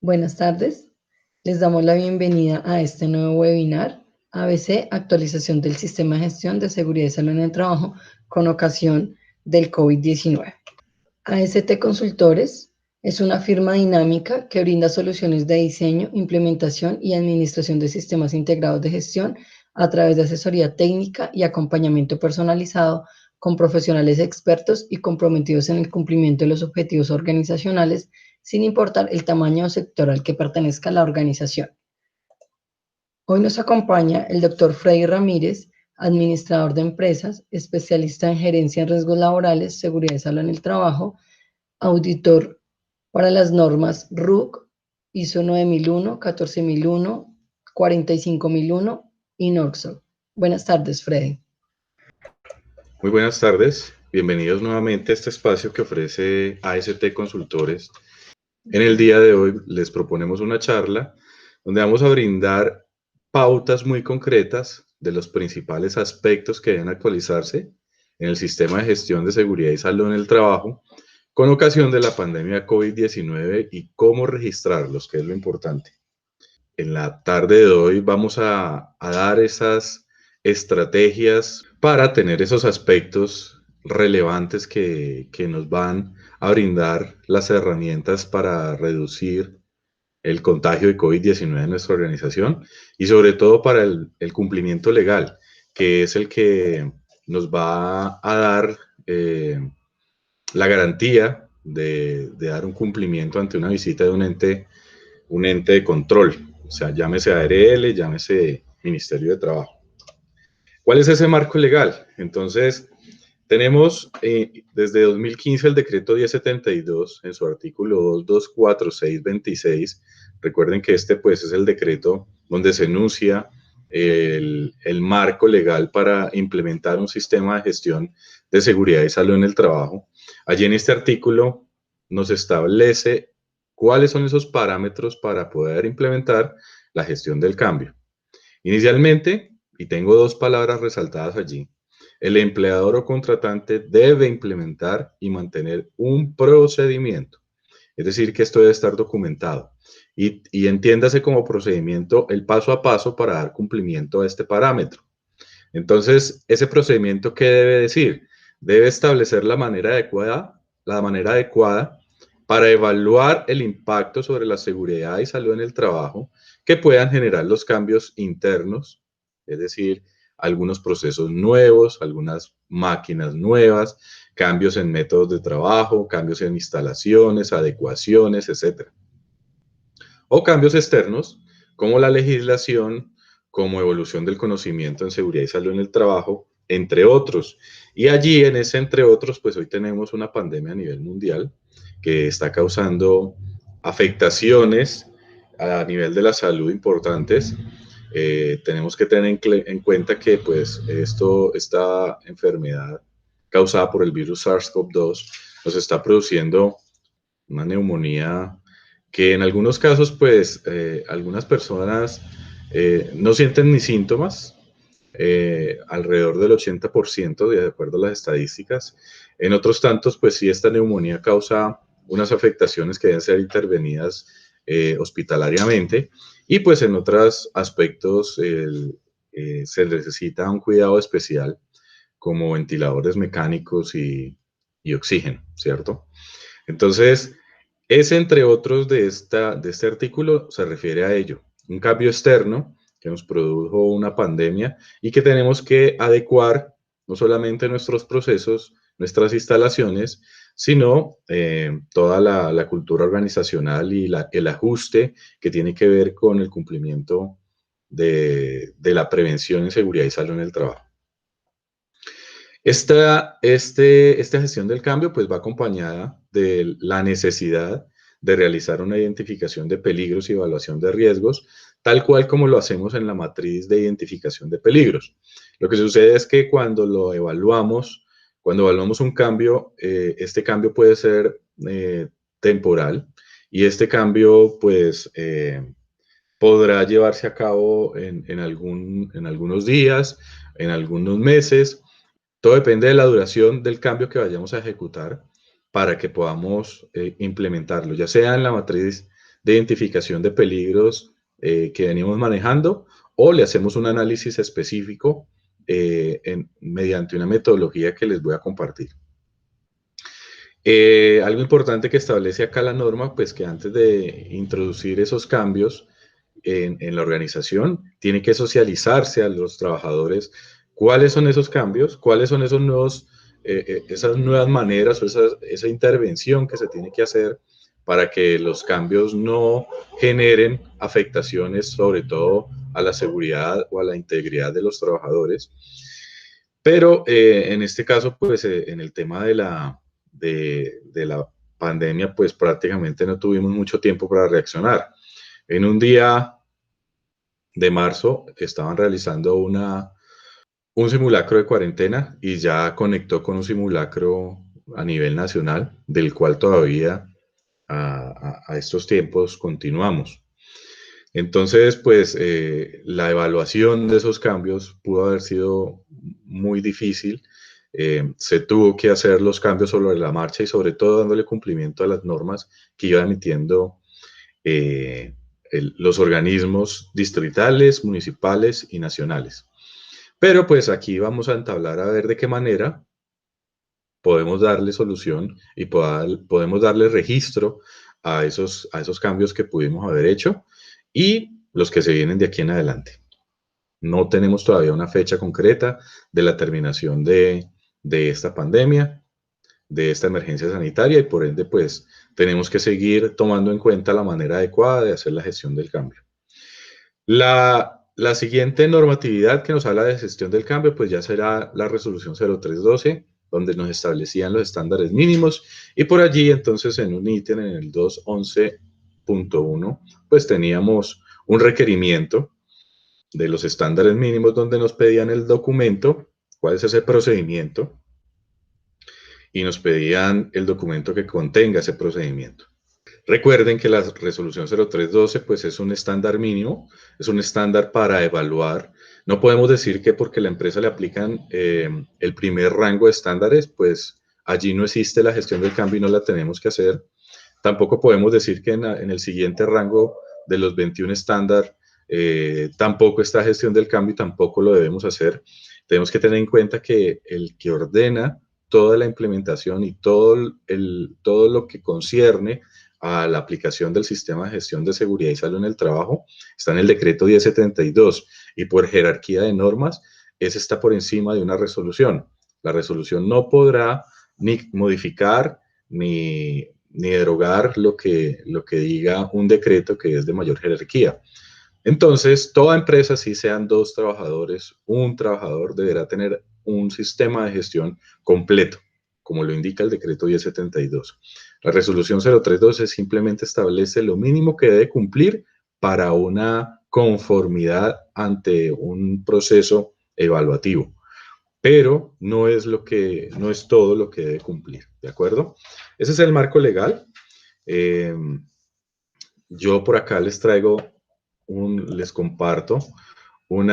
Buenas tardes, les damos la bienvenida a este nuevo webinar, ABC, actualización del sistema de gestión de seguridad y salud en el trabajo con ocasión del COVID-19. AST Consultores es una firma dinámica que brinda soluciones de diseño, implementación y administración de sistemas integrados de gestión a través de asesoría técnica y acompañamiento personalizado con profesionales expertos y comprometidos en el cumplimiento de los objetivos organizacionales, sin importar el tamaño o sector al que pertenezca la organización. Hoy nos acompaña el doctor Freddy Ramírez, administrador de empresas, especialista en gerencia en riesgos laborales, seguridad y salud en el trabajo, auditor para las normas RUC, ISO 9001, 14001, 45001 y NORSOC. Buenas tardes, Freddy. Muy buenas tardes, bienvenidos nuevamente a este espacio que ofrece AST Consultores. En el día de hoy les proponemos una charla donde vamos a brindar pautas muy concretas de los principales aspectos que deben actualizarse en el sistema de gestión de seguridad y salud en el trabajo con ocasión de la pandemia COVID-19 y cómo registrarlos, que es lo importante. En la tarde de hoy vamos a dar esas estrategias para tener esos aspectos relevantes que nos van a brindar las herramientas para reducir el contagio de COVID-19 en nuestra organización y sobre todo para el cumplimiento legal, que es el que nos va a dar la garantía de dar un cumplimiento ante una visita de un ente de control, o sea, llámese ARL, llámese Ministerio de Trabajo. ¿Cuál es ese marco legal? Entonces, tenemos desde 2015 el decreto 1072 en su artículo 224626. Recuerden que este pues es el decreto donde se enuncia el marco legal para implementar un sistema de gestión de seguridad y salud en el trabajo. Allí en este artículo nos establece cuáles son esos parámetros para poder implementar la gestión del cambio. Inicialmente, y tengo dos palabras resaltadas allí, el empleador o contratante debe implementar y mantener un procedimiento. Es decir, que esto debe estar documentado y entiéndase como procedimiento el paso a paso para dar cumplimiento a este parámetro. Entonces, ese procedimiento, ¿qué debe decir? Debe establecer la manera adecuada para evaluar el impacto sobre la seguridad y salud en el trabajo que puedan generar los cambios internos, es decir, algunos procesos nuevos, algunas máquinas nuevas, cambios en métodos de trabajo, cambios en instalaciones, adecuaciones, etc. O cambios externos, como la legislación, como evolución del conocimiento en seguridad y salud en el trabajo, entre otros. Y allí, en ese entre otros, pues hoy tenemos una pandemia a nivel mundial que está causando afectaciones a nivel de la salud importantes. Tenemos que tener en cuenta que pues esta enfermedad causada por el virus SARS-CoV-2 nos está produciendo una neumonía que en algunos casos pues algunas personas no sienten ni síntomas, alrededor del 80% de acuerdo a las estadísticas. En otros tantos pues sí, esta neumonía causa unas afectaciones que deben ser intervenidas hospitalariamente y pues en otros aspectos se necesita un cuidado especial como ventiladores mecánicos y oxígeno, ¿cierto? Entonces, ese entre otros de este artículo se refiere a ello, un cambio externo que nos produjo una pandemia y que tenemos que adecuar no solamente nuestros procesos, nuestras instalaciones, sino toda la cultura organizacional y el ajuste que tiene que ver con el cumplimiento de la prevención en seguridad y salud en el trabajo. Esta gestión del cambio pues va acompañada de la necesidad de realizar una identificación de peligros y evaluación de riesgos, tal cual como lo hacemos en la matriz de identificación de peligros. Lo que sucede es que cuando evaluamos un cambio, este cambio puede ser temporal y este cambio pues podrá llevarse a cabo en algunos días, en algunos meses. Todo depende de la duración del cambio que vayamos a ejecutar para que podamos implementarlo, ya sea en la matriz de identificación de peligros que venimos manejando, o le hacemos un análisis específico mediante una metodología que les voy a compartir. Algo importante que establece acá la norma, pues que antes de introducir esos cambios en la organización, tiene que socializarse a los trabajadores cuáles son esos cambios, cuáles son esos nuevos, esas nuevas maneras o esa intervención que se tiene que hacer para que los cambios no generen afectaciones, sobre todo a la seguridad o a la integridad de los trabajadores. Pero en este caso, pues en el tema de la pandemia, pues prácticamente no tuvimos mucho tiempo para reaccionar. En un día de marzo estaban realizando un simulacro de cuarentena y ya conectó con un simulacro a nivel nacional, del cual todavía a estos tiempos continuamos. Entonces, pues la evaluación de esos cambios pudo haber sido muy difícil. Se tuvo que hacer los cambios sobre la marcha y sobre todo dándole cumplimiento a las normas que iba emitiendo los organismos distritales, municipales y nacionales. Pero pues aquí vamos a entablar a ver de qué manera podemos darle solución y podemos darle registro a esos cambios que pudimos haber hecho y los que se vienen de aquí en adelante. No tenemos todavía una fecha concreta de la terminación de esta pandemia, de esta emergencia sanitaria, y por ende, pues, tenemos que seguir tomando en cuenta la manera adecuada de hacer la gestión del cambio. La siguiente normatividad que nos habla de gestión del cambio, pues ya será la resolución 0312, donde nos establecían los estándares mínimos, y por allí entonces en un ítem en el 211.1, pues teníamos un requerimiento de los estándares mínimos donde nos pedían el documento, cuál es ese procedimiento, y nos pedían el documento que contenga ese procedimiento. Recuerden que la resolución 0312 pues es un estándar mínimo, es un estándar para evaluar. No podemos decir que porque la empresa le aplican el primer rango de estándares, pues allí no existe la gestión del cambio y no la tenemos que hacer. Tampoco podemos decir que en el siguiente rango de los 21 estándar tampoco está gestión del cambio y tampoco lo debemos hacer. Tenemos que tener en cuenta que el que ordena toda la implementación y todo lo que concierne a la aplicación del sistema de gestión de seguridad y salud en el trabajo está en el decreto 1072 y por jerarquía de normas, ese está por encima de una resolución. La resolución no podrá ni modificar ni derogar lo que diga un decreto que es de mayor jerarquía. Entonces, toda empresa, si sean 2 trabajadores, un trabajador deberá tener un sistema de gestión completo, como lo indica el decreto 1072. La resolución 0312 simplemente establece lo mínimo que debe cumplir para una conformidad ante un proceso evaluativo, pero no es todo lo que debe cumplir, ¿de acuerdo? Ese es el marco legal. Yo por acá les comparto un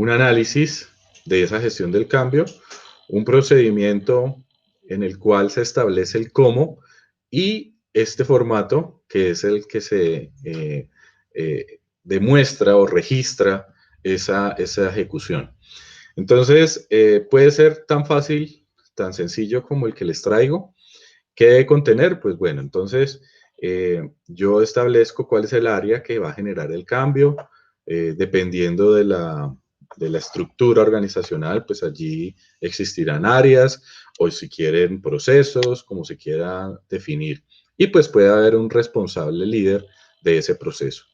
análisis de esa gestión del cambio, un procedimiento en el cual se establece el cómo y este formato que es el que se demuestra o registra esa ejecución. Entonces, puede ser tan fácil, tan sencillo como el que les traigo. ¿Qué debe contener? Pues bueno, entonces yo establezco cuál es el área que va a generar el cambio, dependiendo de la estructura organizacional, pues allí existirán áreas o si quieren procesos, como se quiera definir. Y pues puede haber un responsable líder de ese proceso.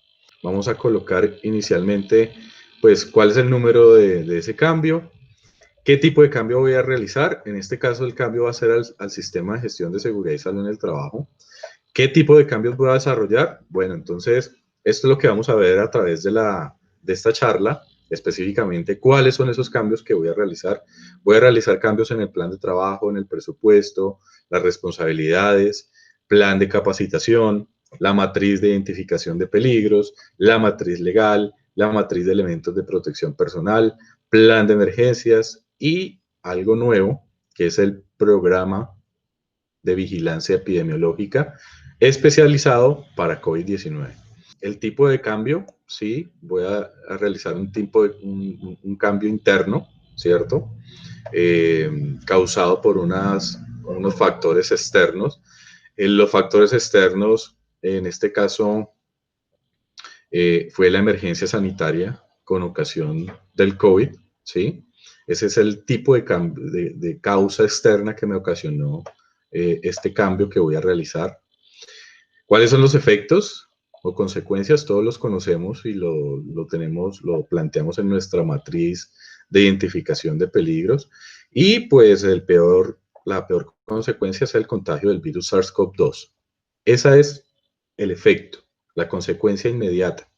Vamos a colocar inicialmente, pues, cuál es el número de ese cambio. ¿Qué tipo de cambio voy a realizar? En este caso, el cambio va a ser al sistema de gestión de seguridad y salud en el trabajo. ¿Qué tipo de cambios voy a desarrollar? Bueno, entonces, esto es lo que vamos a ver a través de esta charla, específicamente cuáles son esos cambios que voy a realizar. Voy a realizar cambios en el plan de trabajo, en el presupuesto, las responsabilidades, plan de capacitación, la matriz de identificación de peligros, la matriz legal, la matriz de elementos de protección personal, plan de emergencias y algo nuevo, que es el programa de vigilancia epidemiológica, especializado para COVID-19. El tipo de cambio, sí, voy a realizar un cambio interno, ¿cierto? Causado por unos factores externos. Los factores externos, en este caso, fue la emergencia sanitaria con ocasión del COVID, ¿sí? Ese es el tipo de causa externa que me ocasionó este cambio que voy a realizar. ¿Cuáles son los efectos o consecuencias? Todos los conocemos y lo planteamos en nuestra matriz de identificación de peligros. Y pues la peor consecuencia es el contagio del virus SARS-CoV-2. Ese es el efecto, la consecuencia inmediata.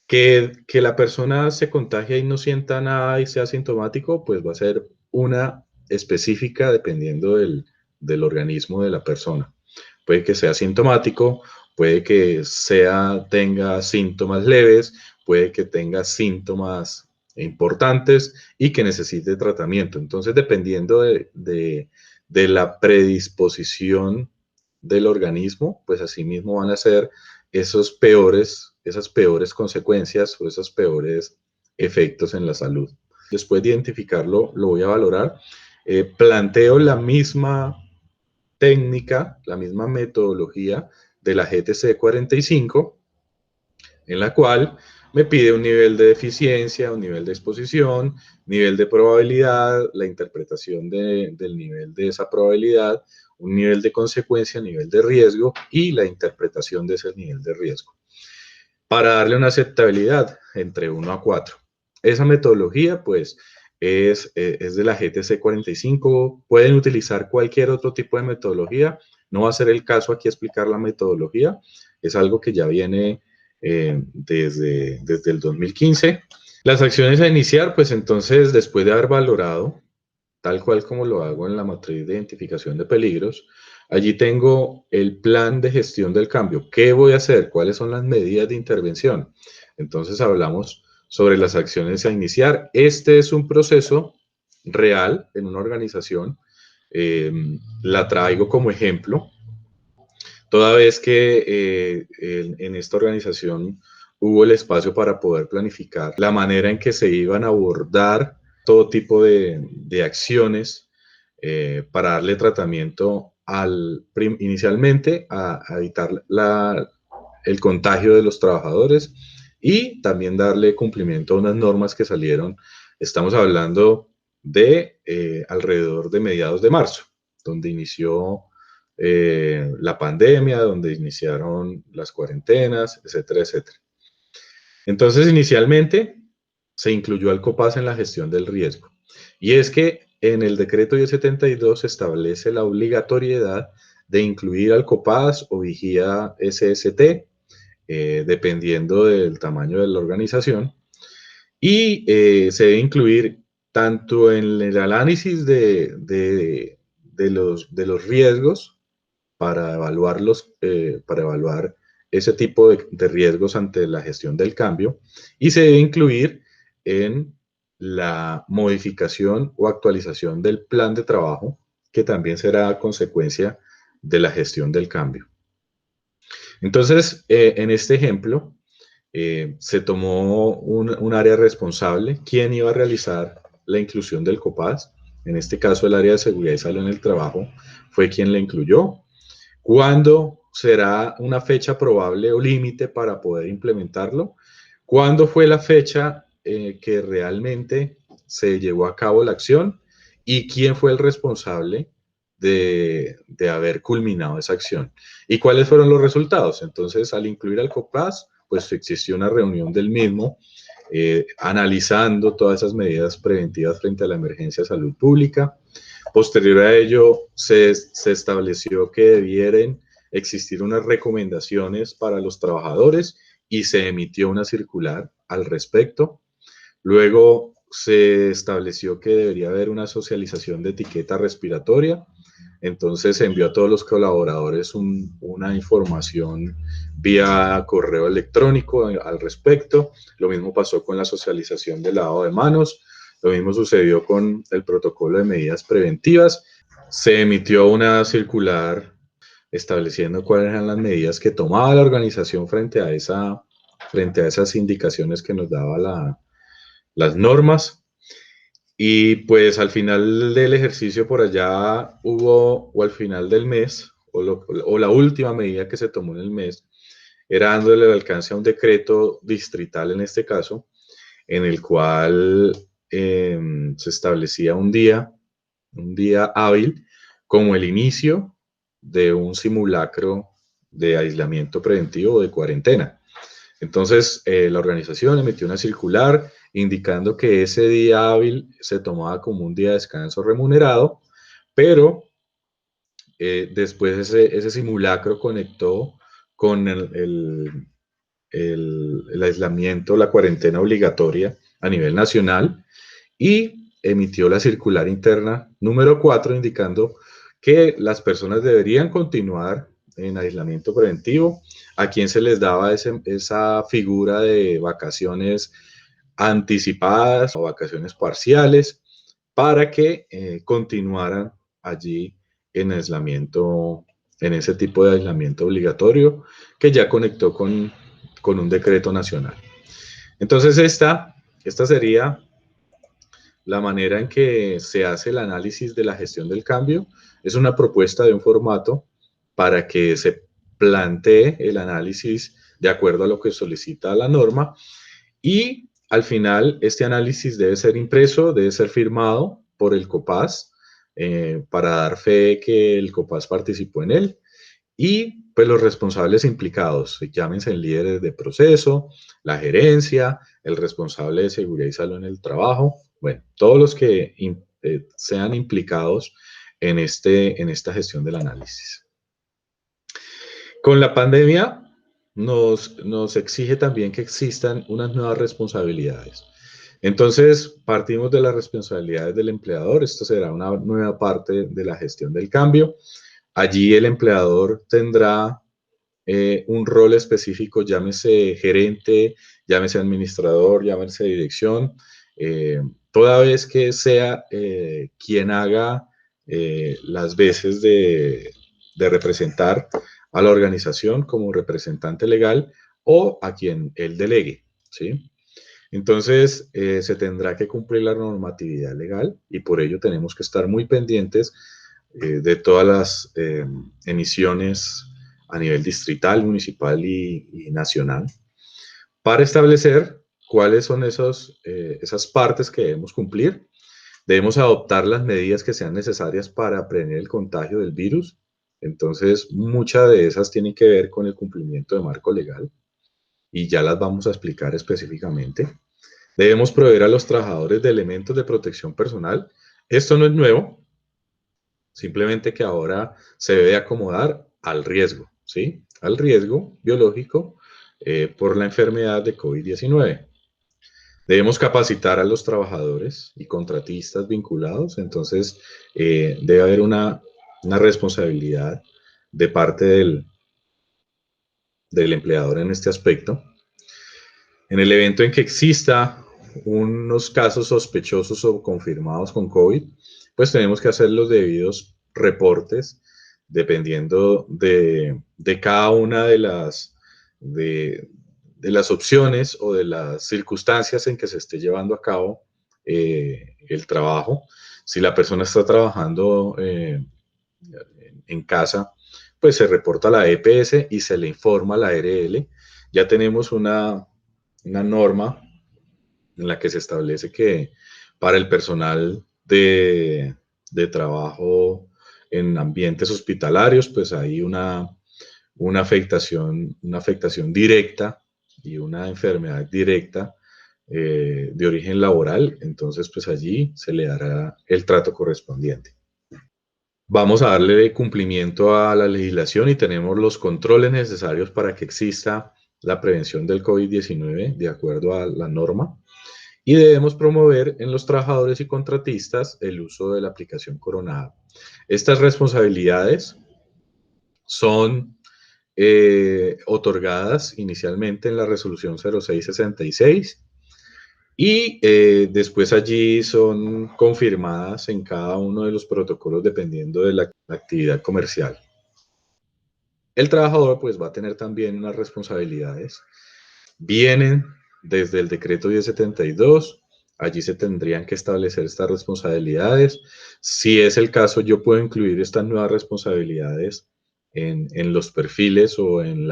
Que la persona se contagie y no sienta nada y sea asintomático, pues va a ser una específica dependiendo del organismo de la persona. Puede que sea sintomático, puede que tenga síntomas leves, puede que tenga síntomas importantes y que necesite tratamiento. Entonces, dependiendo de la predisposición del organismo, pues así mismo van a ser esas peores consecuencias o esos peores efectos en la salud. Después de identificarlo, lo voy a valorar. Planteo la misma técnica, la misma metodología de la GTC 45, en la cual me pide un nivel de eficiencia, un nivel de exposición, nivel de probabilidad, la interpretación del nivel de esa probabilidad, un nivel de consecuencia, nivel de riesgo y la interpretación de ese nivel de riesgo, para darle una aceptabilidad entre 1 a 4. Esa metodología, pues, es de la GTC 45. Pueden utilizar cualquier otro tipo de metodología. No va a ser el caso aquí explicar la metodología. Es algo que ya viene desde el 2015. Las acciones a iniciar, pues entonces, después de haber valorado, tal cual como lo hago en la matriz de identificación de peligros, allí tengo el plan de gestión del cambio. ¿Qué voy a hacer? ¿Cuáles son las medidas de intervención? Entonces hablamos sobre las acciones a iniciar. Este es un proceso real en una organización. La traigo como ejemplo, toda vez que en esta organización hubo el espacio para poder planificar la manera en que se iban a abordar todo tipo de acciones para darle tratamiento inicialmente a evitar el contagio de los trabajadores y también darle cumplimiento a unas normas que salieron. Estamos hablando de alrededor de mediados de marzo, donde inició la pandemia, donde iniciaron las cuarentenas, etcétera, etcétera. Entonces, inicialmente se incluyó al COPAS en la gestión del riesgo. Y es que en el decreto 1072 se establece la obligatoriedad de incluir al COPAS o vigía SST, dependiendo del tamaño de la organización, y se debe incluir tanto en el análisis de los riesgos para para evaluar ese tipo de riesgos ante la gestión del cambio, y se debe incluir en la modificación o actualización del plan de trabajo, que también será consecuencia de la gestión del cambio. Entonces, en este ejemplo, se tomó un área responsable. ¿Quién iba a realizar la inclusión del COPAS? En este caso, el área de seguridad y salud en el trabajo fue quien la incluyó. ¿Cuándo será una fecha probable o límite para poder implementarlo? ¿Cuándo fue la fecha que realmente se llevó a cabo la acción? ¿Y quién fue el responsable de haber culminado esa acción? ¿Y cuáles fueron los resultados? Entonces, al incluir al COPAS, pues existió una reunión del mismo, analizando todas esas medidas preventivas frente a la emergencia de salud pública. Posterior a ello, se estableció que debieran existir unas recomendaciones para los trabajadores y se emitió una circular al respecto. Luego se estableció que debería haber una socialización de etiqueta respiratoria. Entonces se envió a todos los colaboradores una información vía correo electrónico al respecto. Lo mismo pasó con la socialización del lavado de manos. Lo mismo sucedió con el protocolo de medidas preventivas. Se emitió una circular estableciendo cuáles eran las medidas que tomaba la organización frente a esas indicaciones que nos daba las normas. Y pues al final del ejercicio por allá hubo, o al final del mes, o la última medida que se tomó en el mes, era dándole el alcance a un decreto distrital en este caso, en el cual se establecía un día hábil como el inicio de un simulacro de aislamiento preventivo o de cuarentena. Entonces, la organización emitió una circular indicando que ese día hábil se tomaba como un día de descanso remunerado, pero después ese simulacro conectó con el aislamiento, la cuarentena obligatoria a nivel nacional y emitió la circular interna número 4 indicando que las personas deberían continuar en aislamiento preventivo, a quien se les daba esa figura de vacaciones anticipadas o vacaciones parciales para que continuaran allí en aislamiento, en ese tipo de aislamiento obligatorio que ya conectó con un decreto nacional. Entonces esta sería la manera en que se hace el análisis de la gestión del cambio. Es una propuesta de un formato para que se plantee el análisis de acuerdo a lo que solicita la norma y al final este análisis debe ser impreso, debe ser firmado por el COPAS para dar fe que el COPAS participó en él y pues los responsables implicados, llámense líderes de proceso, la gerencia, el responsable de seguridad y salud en el trabajo, bueno, todos los que sean implicados en esta gestión del análisis. Con la pandemia nos exige también que existan unas nuevas responsabilidades. Entonces, partimos de las responsabilidades del empleador. Esto será una nueva parte de la gestión del cambio. Allí el empleador tendrá un rol específico, llámese gerente, llámese administrador, llámese dirección, toda vez que sea quien haga las veces de representar a la organización como representante legal o a quien él delegue, ¿sí? Entonces, se tendrá que cumplir la normatividad legal y por ello tenemos que estar muy pendientes de todas las emisiones a nivel distrital, municipal y nacional para establecer cuáles son esas partes que debemos cumplir. Debemos adoptar las medidas que sean necesarias para prevenir el contagio del virus. Entonces, muchas de esas tienen que ver con el cumplimiento de marco legal y ya las vamos a explicar específicamente. Debemos proveer a los trabajadores de elementos de protección personal. Esto no es nuevo, simplemente que ahora se debe acomodar al riesgo, ¿sí? Al riesgo biológico por la enfermedad de COVID-19. Debemos capacitar a los trabajadores y contratistas vinculados, entonces debe haber una responsabilidad de parte del empleador en este aspecto. En el evento en que exista unos casos sospechosos o confirmados con COVID, pues tenemos que hacer los debidos reportes dependiendo de cada una de las opciones o de las circunstancias en que se esté llevando a cabo el trabajo. Si la persona está trabajando en casa, pues se reporta a la EPS y se le informa a la ARL. Ya tenemos una norma en la que se establece que para el personal de trabajo en ambientes hospitalarios, pues hay una afectación directa y una enfermedad directa de origen laboral, entonces pues allí se le dará el trato correspondiente. Vamos a darle cumplimiento a la legislación y tenemos los controles necesarios para que exista la prevención del COVID-19 de acuerdo a la norma y debemos promover en los trabajadores y contratistas el uso de la aplicación Coronado. Estas responsabilidades son otorgadas inicialmente en la resolución 0666 y después allí son confirmadas en cada uno de los protocolos dependiendo de la actividad comercial. el trabajador pues va a tener también unas responsabilidades. Vienen desde el decreto 1072, allí se tendrían que establecer estas responsabilidades. Si es el caso, yo puedo incluir estas nuevas responsabilidades en los perfiles o en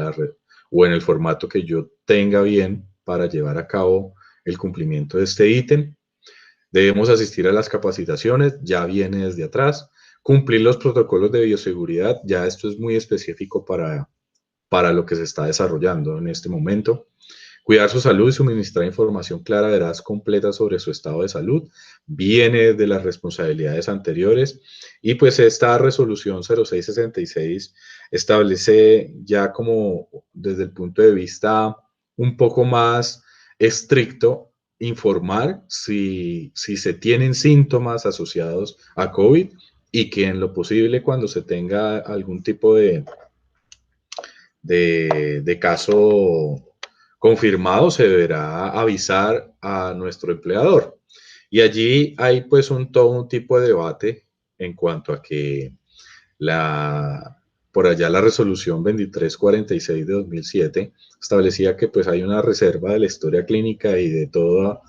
el formato que yo tenga bien para llevar a cabo el cumplimiento de este ítem. Debemos asistir a las capacitaciones, ya viene desde atrás. Cumplir los protocolos de bioseguridad, ya esto es muy específico para lo que se está desarrollando en este momento. Cuidar su salud y suministrar información clara, veraz, completa sobre su estado de salud, viene de las responsabilidades anteriores. Y pues esta resolución 0666 establece ya como desde el punto de vista un poco más estricto informar si se tienen síntomas asociados a COVID y que en lo posible cuando se tenga algún tipo de caso confirmado se deberá avisar a nuestro empleador. Y allí hay pues todo un tipo de debate en cuanto a que por allá la resolución 2346 de 2007 establecía que pues hay una reserva de la historia clínica y de todo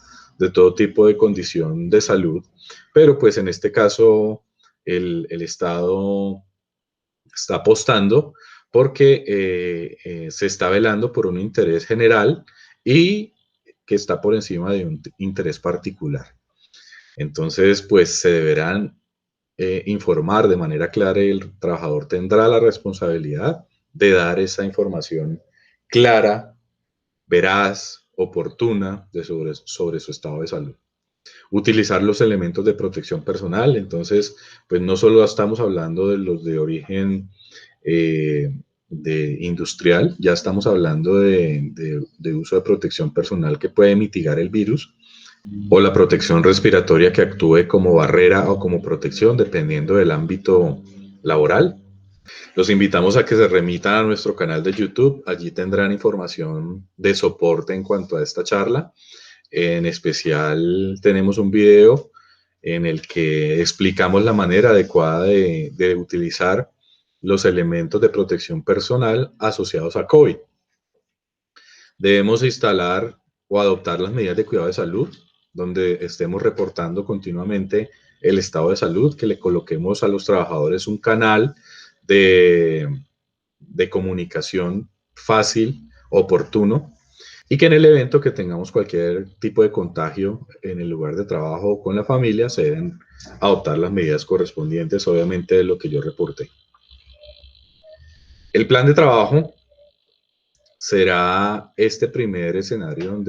tipo de condición de salud, pero pues en este caso el Estado está apostando porque se está velando por un interés general y que está por encima de un interés particular. Entonces, pues se deberán informar de manera clara y el trabajador tendrá la responsabilidad de dar esa información clara, veraz, oportuna sobre su estado de salud. Utilizar los elementos de protección personal, entonces, pues no solo estamos hablando de los de origen industrial, ya estamos hablando de uso de protección personal que puede mitigar el virus, o la protección respiratoria que actúe como barrera o como protección, dependiendo del ámbito laboral. Los invitamos a que se remitan a nuestro canal de YouTube. Allí tendrán información de soporte en cuanto a esta charla. En especial tenemos un video en el que explicamos la manera adecuada de utilizar los elementos de protección personal asociados a COVID. Debemos instalar o adoptar las medidas de cuidado de salud, donde estemos reportando continuamente el estado de salud, que le coloquemos a los trabajadores un canal de comunicación fácil, oportuno, y que en el evento que tengamos cualquier tipo de contagio en el lugar de trabajo o con la familia, se deben adoptar las medidas correspondientes, obviamente, de lo que yo reporté. El plan de trabajo será este primer escenario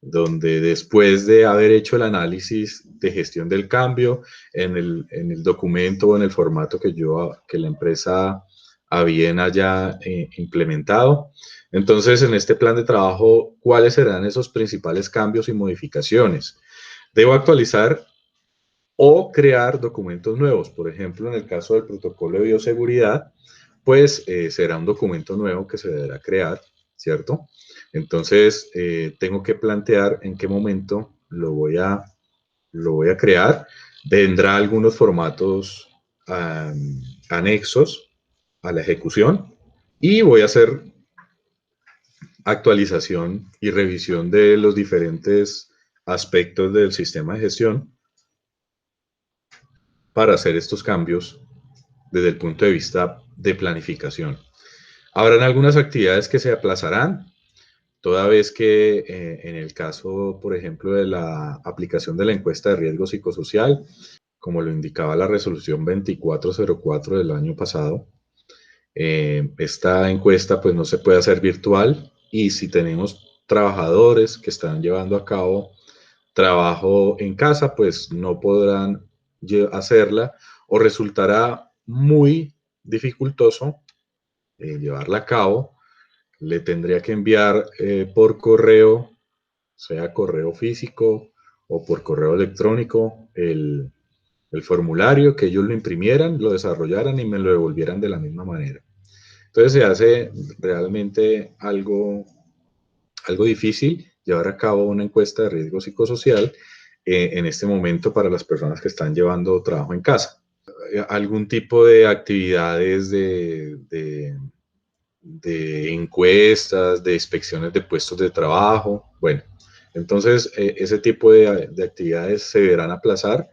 donde después de haber hecho el análisis de gestión del cambio en el documento o en el formato que la empresa a bien haya implementado, entonces en este plan de trabajo, ¿cuáles serán esos principales cambios y modificaciones? Debo actualizar o crear documentos nuevos. Por ejemplo, en el caso del protocolo de bioseguridad, pues será un documento nuevo que se deberá crear, ¿cierto? Entonces, tengo que plantear en qué momento lo voy a crear. Vendrá algunos formatos anexos a la ejecución y voy a hacer actualización y revisión de los diferentes aspectos del sistema de gestión para hacer estos cambios desde el punto de vista de planificación. Habrán algunas actividades que se aplazarán, toda vez que en el caso, por ejemplo, de la aplicación de la encuesta de riesgo psicosocial, como lo indicaba la resolución 2404 del año pasado, esta encuesta pues no se puede hacer virtual y si tenemos trabajadores que están llevando a cabo trabajo en casa, pues no podrán hacerla o resultará muy dificultoso llevarla a cabo. Le tendría que enviar por correo, sea correo físico o por correo electrónico, el formulario, que ellos lo imprimieran, lo desarrollaran y me lo devolvieran de la misma manera. Entonces se hace realmente algo difícil llevar a cabo una encuesta de riesgo psicosocial en este momento para las personas que están llevando trabajo en casa. Algún tipo de actividades de encuestas, de inspecciones de puestos de trabajo. Bueno, entonces ese tipo de actividades se deberán aplazar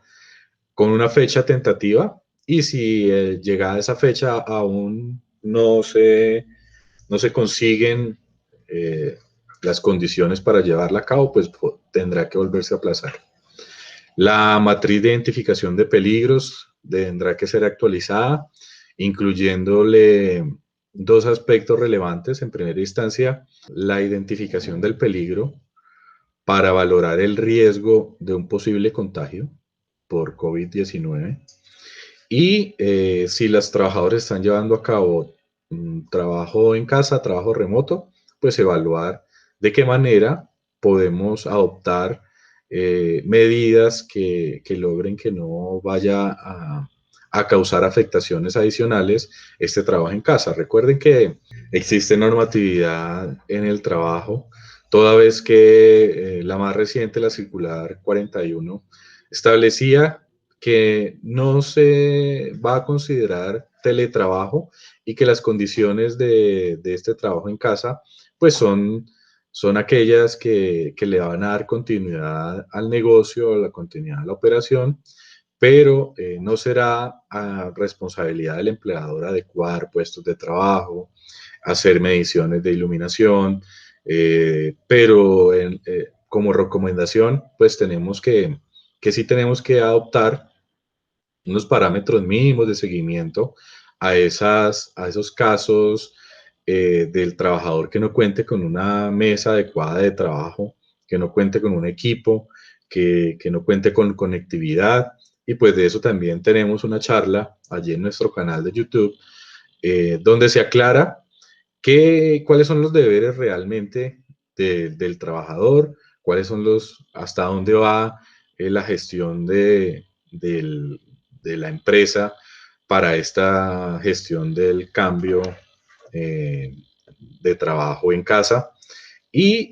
con una fecha tentativa y si llegada esa fecha aún no se consiguen las condiciones para llevarla a cabo, pues tendrá que volverse a aplazar. La matriz de identificación de peligros tendrá que ser actualizada, incluyéndole dos aspectos relevantes. En primera instancia, la identificación del peligro para valorar el riesgo de un posible contagio por COVID-19 y si los trabajadores están llevando a cabo trabajo en casa, trabajo remoto, pues evaluar de qué manera podemos adoptar medidas que logren que no vaya a causar afectaciones adicionales este trabajo en casa. Recuerden que existe normatividad en el trabajo, toda vez que la más reciente, la circular 41, establecía que no se va a considerar teletrabajo y que las condiciones de este trabajo en casa pues son aquellas que le van a dar continuidad al negocio, a la continuidad a la operación, pero no será responsabilidad del empleador adecuar puestos de trabajo, hacer mediciones de iluminación, pero como recomendación, pues sí tenemos que adoptar unos parámetros mínimos de seguimiento a esos casos del trabajador que no cuente con una mesa adecuada de trabajo, que no cuente con un equipo, que no cuente con conectividad. Y pues de eso también tenemos una charla allí en nuestro canal de YouTube, donde se aclara cuáles son los deberes realmente del trabajador, hasta dónde va la gestión de la empresa para esta gestión del cambio eh, de trabajo en casa. Y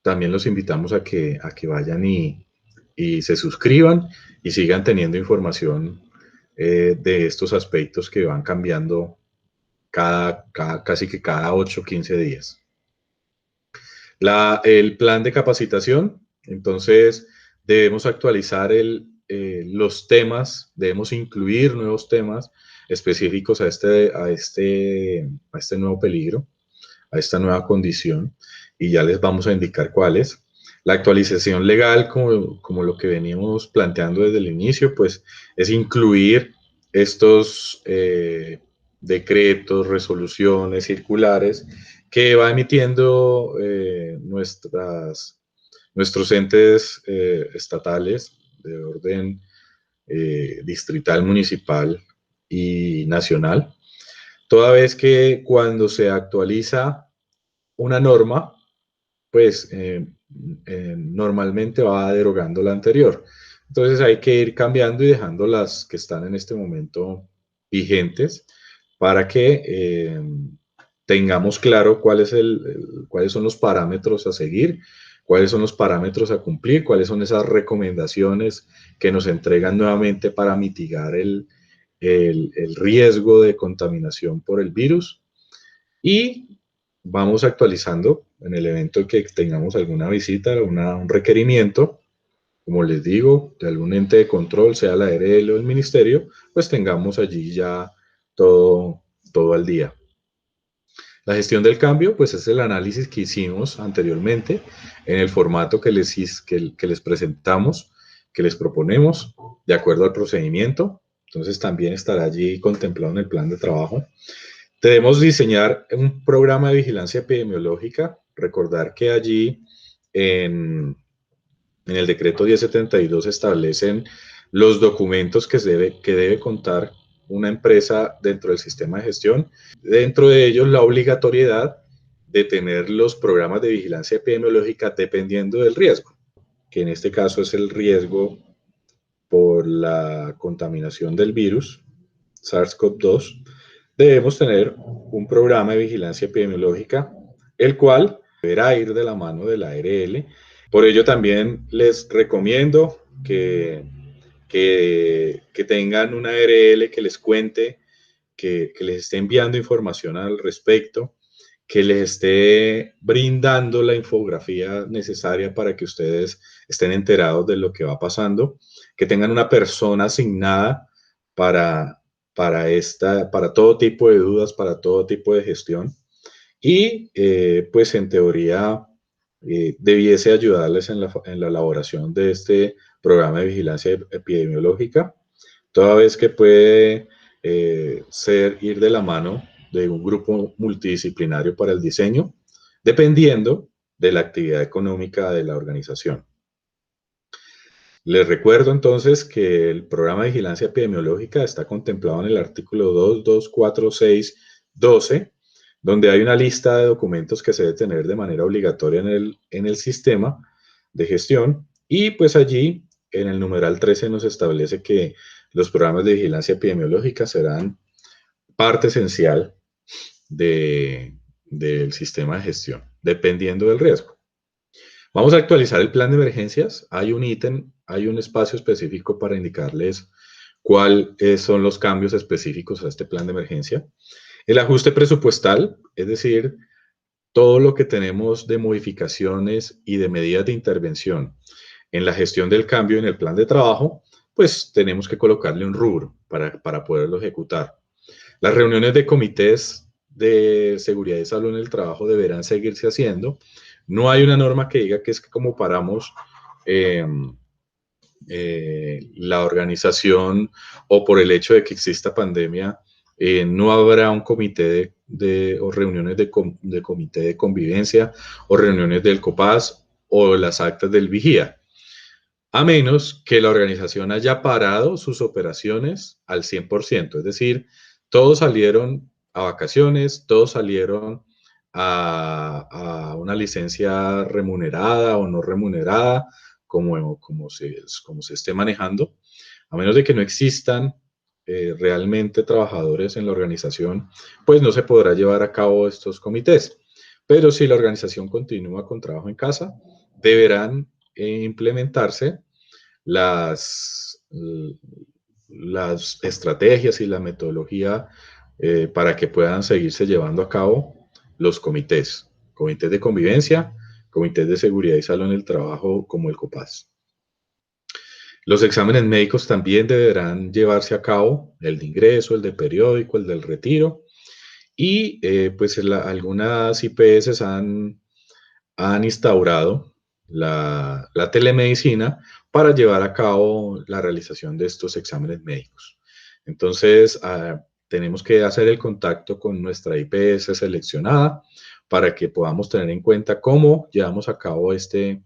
también los invitamos a que vayan y se suscriban y sigan teniendo información de estos aspectos que van cambiando casi que cada 8 o 15 días. El plan de capacitación, entonces debemos actualizar los temas, debemos incluir nuevos temas específicos a este nuevo peligro, a esta nueva condición, y ya les vamos a indicar cuáles. La actualización legal, como lo que veníamos planteando desde el inicio, pues es incluir estos decretos, resoluciones, circulares que va emitiendo nuestros entes estatales de orden distrital, municipal y nacional, toda vez que cuando se actualiza una norma, pues normalmente va derogando la anterior. Entonces hay que ir cambiando y dejando las que están en este momento vigentes para que tengamos claro cuáles son los parámetros a seguir, cuáles son los parámetros a cumplir, cuáles son esas recomendaciones que nos entregan nuevamente para mitigar el riesgo de contaminación por el virus. Y vamos actualizando en el evento que tengamos alguna visita, un requerimiento, como les digo, de algún ente de control, sea la ARL o el ministerio, pues tengamos allí ya todo al día. La gestión del cambio, pues es el análisis que hicimos anteriormente en el formato que les presentamos, que les proponemos, de acuerdo al procedimiento. Entonces también estará allí contemplado en el plan de trabajo. Debemos diseñar un programa de vigilancia epidemiológica. Recordar que allí en el decreto 1072 se establecen los documentos que debe contar una empresa dentro del sistema de gestión. Dentro de ellos, la obligatoriedad de tener los programas de vigilancia epidemiológica dependiendo del riesgo, que en este caso es el riesgo por la contaminación del virus SARS-CoV-2. Debemos tener un programa de vigilancia epidemiológica, el cual deberá ir de la mano de la ARL. Por ello también les recomiendo que tengan una ARL que les cuente que les esté enviando información al respecto, que les esté brindando la infografía necesaria para que ustedes estén enterados de lo que va pasando, que tengan una persona asignada para todo tipo de dudas, para todo tipo de gestión. Y pues en teoría debiese ayudarles en la elaboración de este programa de vigilancia epidemiológica, toda vez que puede ir de la mano de un grupo multidisciplinario para el diseño, dependiendo de la actividad económica de la organización. Les recuerdo entonces que el programa de vigilancia epidemiológica está contemplado en el artículo 2, 2, 4, 6, 12, donde hay una lista de documentos que se debe tener de manera obligatoria en el sistema de gestión, y pues allí en el numeral 13 nos establece que los programas de vigilancia epidemiológica serán parte esencial del sistema de gestión, dependiendo del riesgo. Vamos a actualizar el plan de emergencias. Hay un ítem, hay un espacio específico para indicarles cuáles son los cambios específicos a este plan de emergencia. El ajuste presupuestal, es decir, todo lo que tenemos de modificaciones y de medidas de intervención en la gestión del cambio en el plan de trabajo, pues tenemos que colocarle un rubro para poderlo ejecutar. Las reuniones de comités de seguridad y salud en el trabajo deberán seguirse haciendo. No hay una norma que diga que es que como paramos la organización o por el hecho de que exista pandemia, no habrá un comité o reuniones de comité de convivencia o reuniones del COPAS o las actas del vigía, a menos que la organización haya parado sus operaciones al 100%, es decir, todos salieron a vacaciones, todos salieron a una licencia remunerada o no remunerada, como se esté manejando, a menos de que no existan realmente trabajadores en la organización, pues no se podrá llevar a cabo estos comités. Pero si la organización continúa con trabajo en casa, deberán implementarse las, las estrategias y la metodología para que puedan seguirse llevando a cabo los comités de convivencia, comités de seguridad y salud en el trabajo como el COPAS. Los exámenes médicos también deberán llevarse a cabo, el de ingreso, el de periódico, el del retiro, y pues algunas IPS han instaurado la telemedicina para llevar a cabo la realización de estos exámenes médicos. Entonces, tenemos que hacer el contacto con nuestra IPS seleccionada para que podamos tener en cuenta cómo llevamos a cabo estos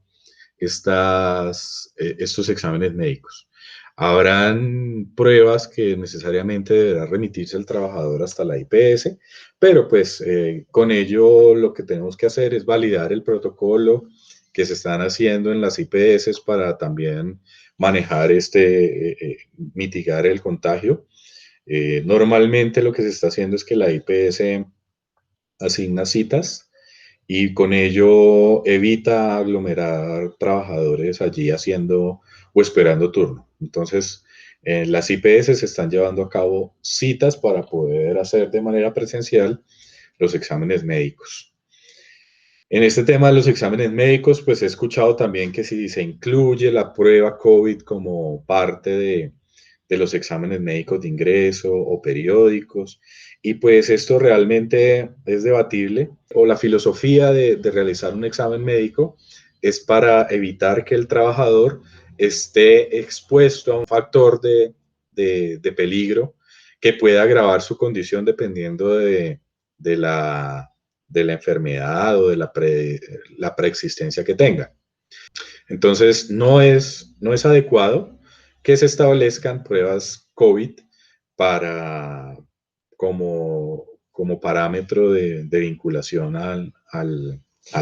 exámenes médicos. Habrán pruebas que necesariamente deberá remitirse el trabajador hasta la IPS, pero pues con ello lo que tenemos que hacer es validar el protocolo que se están haciendo en las IPS para también manejar mitigar el contagio. Normalmente lo que se está haciendo es que la IPS asigna citas y con ello evita aglomerar trabajadores allí haciendo o esperando turno. Entonces, las IPS se están llevando a cabo citas para poder hacer de manera presencial los exámenes médicos. En este tema de los exámenes médicos, pues he escuchado también que si se incluye la prueba COVID como parte de los exámenes médicos de ingreso o periódicos, y pues esto realmente es debatible, o la filosofía de realizar un examen médico es para evitar que el trabajador esté expuesto a un factor de peligro que pueda agravar su condición dependiendo de la enfermedad o de la preexistencia que tenga. Entonces, no es adecuado que se establezcan pruebas COVID como parámetro de vinculación al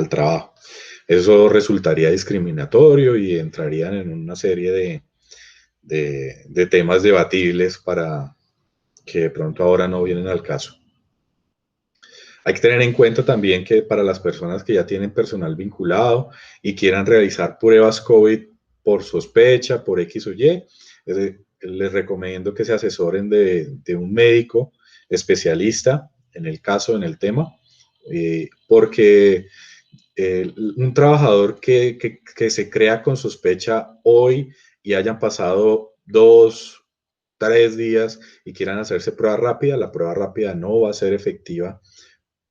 trabajo. Eso resultaría discriminatorio y entrarían en una serie de temas debatibles para que de pronto ahora no vienen al caso. Hay que tener en cuenta también que para las personas que ya tienen personal vinculado y quieran realizar pruebas COVID por sospecha, por X o Y, les recomiendo que se asesoren de un médico especialista en el caso, en el tema, porque un trabajador que se crea con sospecha hoy y hayan pasado 2, 3 días y quieran hacerse prueba rápida, la prueba rápida no va a ser efectiva,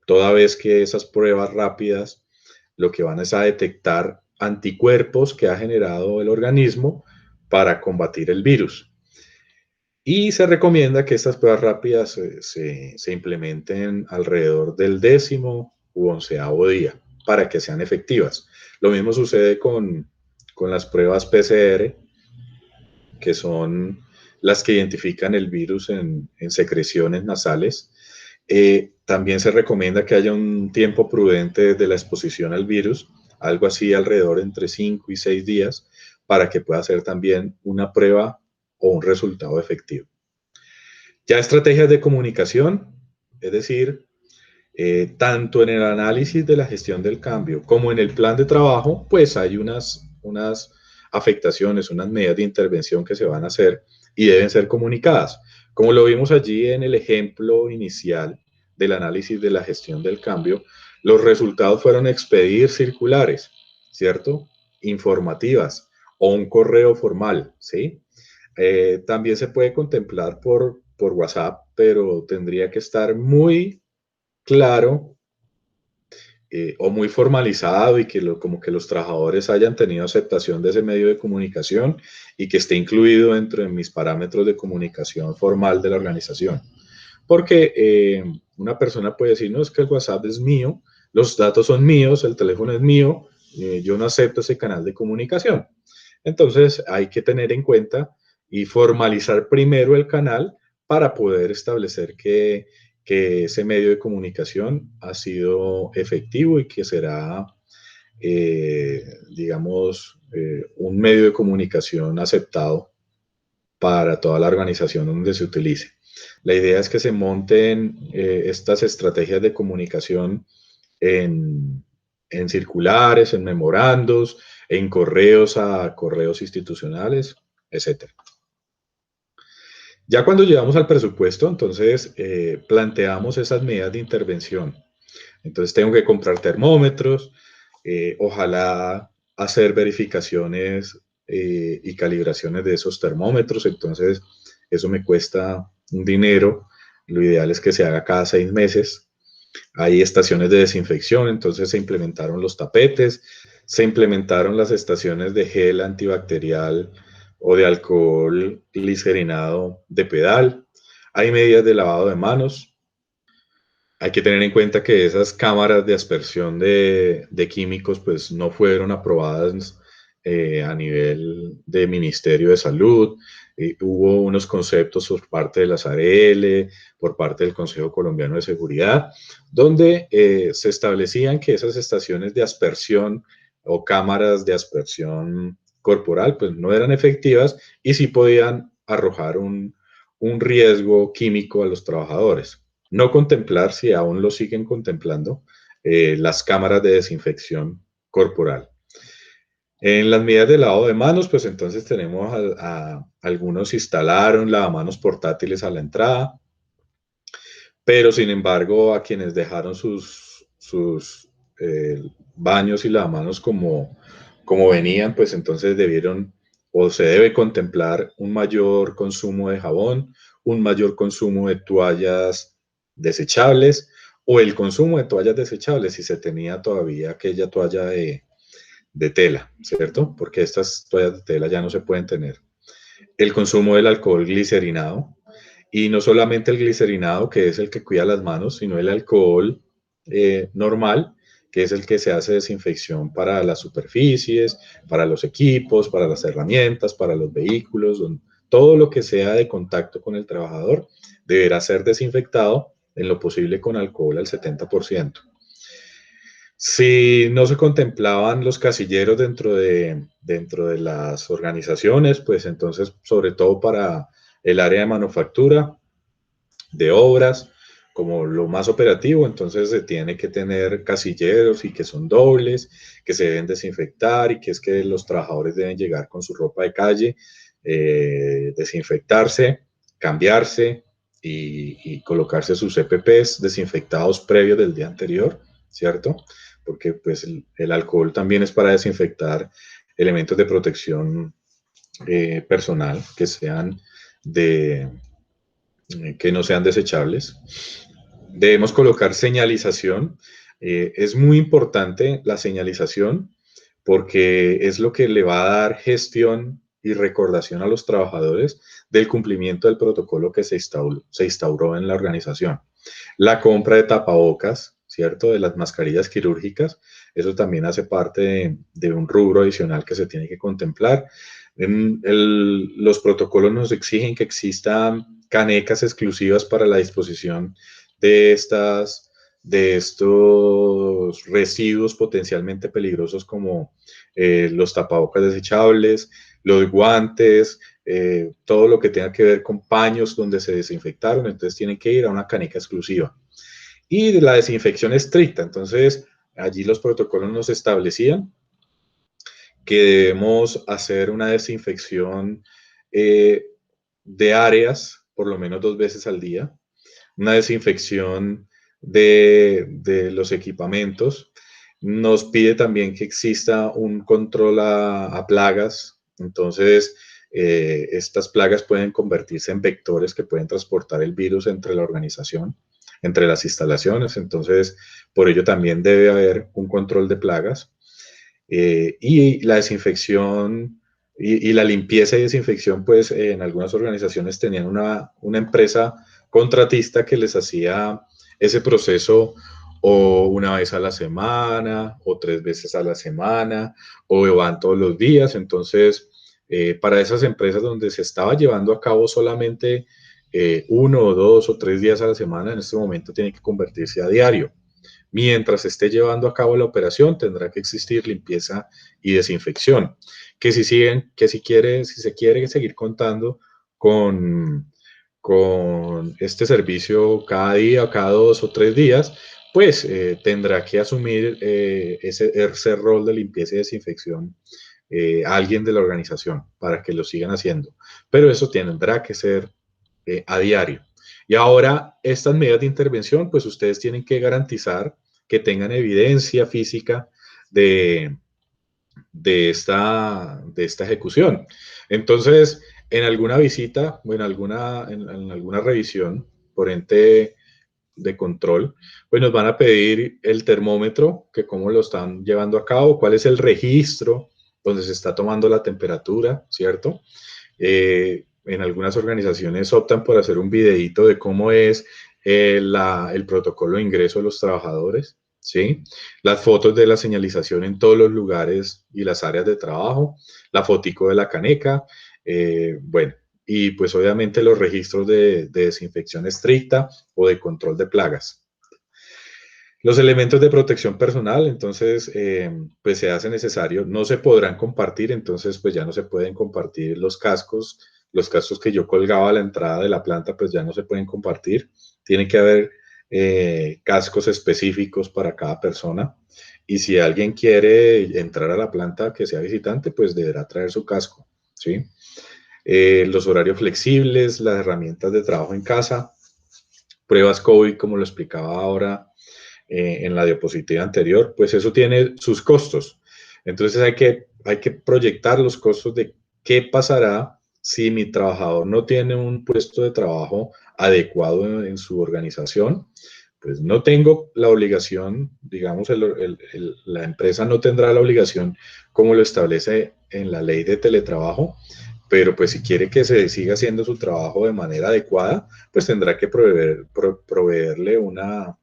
toda vez que esas pruebas rápidas lo que van es a detectar anticuerpos que ha generado el organismo para combatir el virus. Y se recomienda que estas pruebas rápidas se implementen alrededor del 10º u 11º día para que sean efectivas. Lo mismo sucede con las pruebas PCR, que son las que identifican el virus en secreciones nasales. También se recomienda que haya un tiempo prudente de la exposición al virus, algo así alrededor entre 5 y 6 días, para que pueda ser también una prueba o un resultado efectivo. Ya estrategias de comunicación, es decir, tanto en el análisis de la gestión del cambio como en el plan de trabajo, pues hay unas afectaciones, unas medidas de intervención que se van a hacer y deben ser comunicadas. Como lo vimos allí en el ejemplo inicial del análisis de la gestión del cambio, los resultados fueron expedir circulares, ¿cierto? Informativas o un correo formal, ¿sí? También se puede contemplar por WhatsApp, pero tendría que estar muy claro o muy formalizado y que como que los trabajadores hayan tenido aceptación de ese medio de comunicación y que esté incluido dentro de mis parámetros de comunicación formal de la organización. Porque una persona puede decir, no, es que el WhatsApp es mío, los datos son míos, el teléfono es mío, yo no acepto ese canal de comunicación. Entonces hay que tener en cuenta y formalizar primero el canal para poder establecer que ese medio de comunicación ha sido efectivo y que será, digamos, un medio de comunicación aceptado para toda la organización donde se utilice. La idea es que se monten estas estrategias de comunicación en circulares, en memorandos, en correos a correos institucionales, etc. Ya cuando llegamos al presupuesto, entonces planteamos esas medidas de intervención. Entonces tengo que comprar termómetros, ojalá hacer verificaciones y calibraciones de esos termómetros, entonces eso me cuesta un dinero, lo ideal es que se haga cada 6 meses. Hay estaciones de desinfección, entonces se implementaron los tapetes, se implementaron las estaciones de gel antibacterial o de alcohol glicerinado de pedal. Hay medidas de lavado de manos. Hay que tener en cuenta que esas cámaras de aspersión de químicos pues no fueron aprobadas a nivel de Ministerio de Salud. Hubo unos conceptos por parte de las ARL, por parte del Consejo Colombiano de Seguridad, donde se establecían que esas estaciones de aspersión o cámaras de aspersión corporal pues no eran efectivas y sí podían arrojar un riesgo químico a los trabajadores. No contemplar, si aún lo siguen contemplando, las cámaras de desinfección corporal. En las medidas de lavado de manos, pues entonces tenemos algunos instalaron lavamanos portátiles a la entrada, pero sin embargo a quienes dejaron sus baños y lavamanos como venían, pues entonces debieron o se debe contemplar un mayor consumo de jabón, un mayor consumo de toallas desechables o el consumo de toallas desechables si se tenía todavía aquella toalla de tela, ¿cierto? Porque estas toallas de tela ya no se pueden tener. El consumo del alcohol glicerinado, y no solamente el glicerinado, que es el que cuida las manos, sino el alcohol normal, que es el que se hace desinfección para las superficies, para los equipos, para las herramientas, para los vehículos, todo lo que sea de contacto con el trabajador deberá ser desinfectado en lo posible con alcohol al 70%. Si no se contemplaban los casilleros dentro de las organizaciones, pues entonces, sobre todo para el área de manufactura, de obras, como lo más operativo, entonces se tiene que tener casilleros y que son dobles, que se deben desinfectar y que es que los trabajadores deben llegar con su ropa de calle, desinfectarse, cambiarse y colocarse sus EPPs desinfectados previos del día anterior, ¿cierto? Porque pues el alcohol también es para desinfectar elementos de protección personal que sean de, que no sean desechables. Debemos colocar señalización. Es muy importante la señalización porque es lo que le va a dar gestión y recordación a los trabajadores del cumplimiento del protocolo que se instauró en la organización. La compra de tapabocas, ¿cierto? De las mascarillas quirúrgicas, eso también hace parte de un rubro adicional que se tiene que contemplar. Los protocolos nos exigen que existan canecas exclusivas para la disposición de estos residuos potencialmente peligrosos como los tapabocas desechables, los guantes, todo lo que tenga que ver con paños donde se desinfectaron, entonces tienen que ir a una caneca exclusiva. Y de la desinfección estricta, entonces allí los protocolos nos establecían que debemos hacer una desinfección de áreas por lo menos 2 veces al día, una desinfección de los equipamientos. Nos pide también que exista un control a plagas, entonces estas plagas pueden convertirse en vectores que pueden transportar el virus entre la organización, entre las instalaciones, entonces por ello también debe haber un control de plagas. Y la desinfección y la limpieza y desinfección, pues en algunas organizaciones tenían una empresa contratista que les hacía ese proceso o una vez a la semana o 3 veces a la semana o van todos los días. Entonces, para esas empresas donde se estaba llevando a cabo solamente 1 o 2 o 3 días a la semana, en este momento tiene que convertirse a diario. Mientras esté llevando a cabo la operación, tendrá que existir limpieza y desinfección. Que si se quiere seguir contando con este servicio cada día o cada 2 o 3 días, pues tendrá que asumir ese rol de limpieza y desinfección alguien de la organización para que lo sigan haciendo. Pero eso tendrá que ser a diario. Y ahora, estas medidas de intervención, pues ustedes tienen que garantizar que tengan evidencia física de, de esta ejecución. Entonces, en alguna visita o en alguna revisión por ente de control, pues nos van a pedir el termómetro, que cómo lo están llevando a cabo, cuál es el registro donde se está tomando la temperatura, ¿cierto? En algunas organizaciones optan por hacer un videíto de cómo es el protocolo de ingreso de los trabajadores, ¿sí? Las fotos de la señalización en todos los lugares y las áreas de trabajo, la fotico de la caneca, bueno, y pues obviamente los registros de desinfección estricta o de control de plagas. Los elementos de protección personal, entonces, pues se hace necesario, no se podrán compartir, entonces, pues ya no se pueden compartir los cascos que yo colgaba a la entrada de la planta, pues ya no se pueden compartir. Tiene que haber cascos específicos para cada persona. Y si alguien quiere entrar a la planta que sea visitante, pues deberá traer su casco, ¿sí? Los horarios flexibles, las herramientas de trabajo en casa, pruebas COVID, como lo explicaba ahora en la diapositiva anterior, pues eso tiene sus costos. Entonces hay que proyectar los costos de qué pasará si mi trabajador no tiene un puesto de trabajo adecuado en su organización. Pues no tengo la obligación, digamos, la empresa no tendrá la obligación como lo establece en la ley de teletrabajo, pero pues si quiere que se siga haciendo su trabajo de manera adecuada, pues tendrá que proveerle una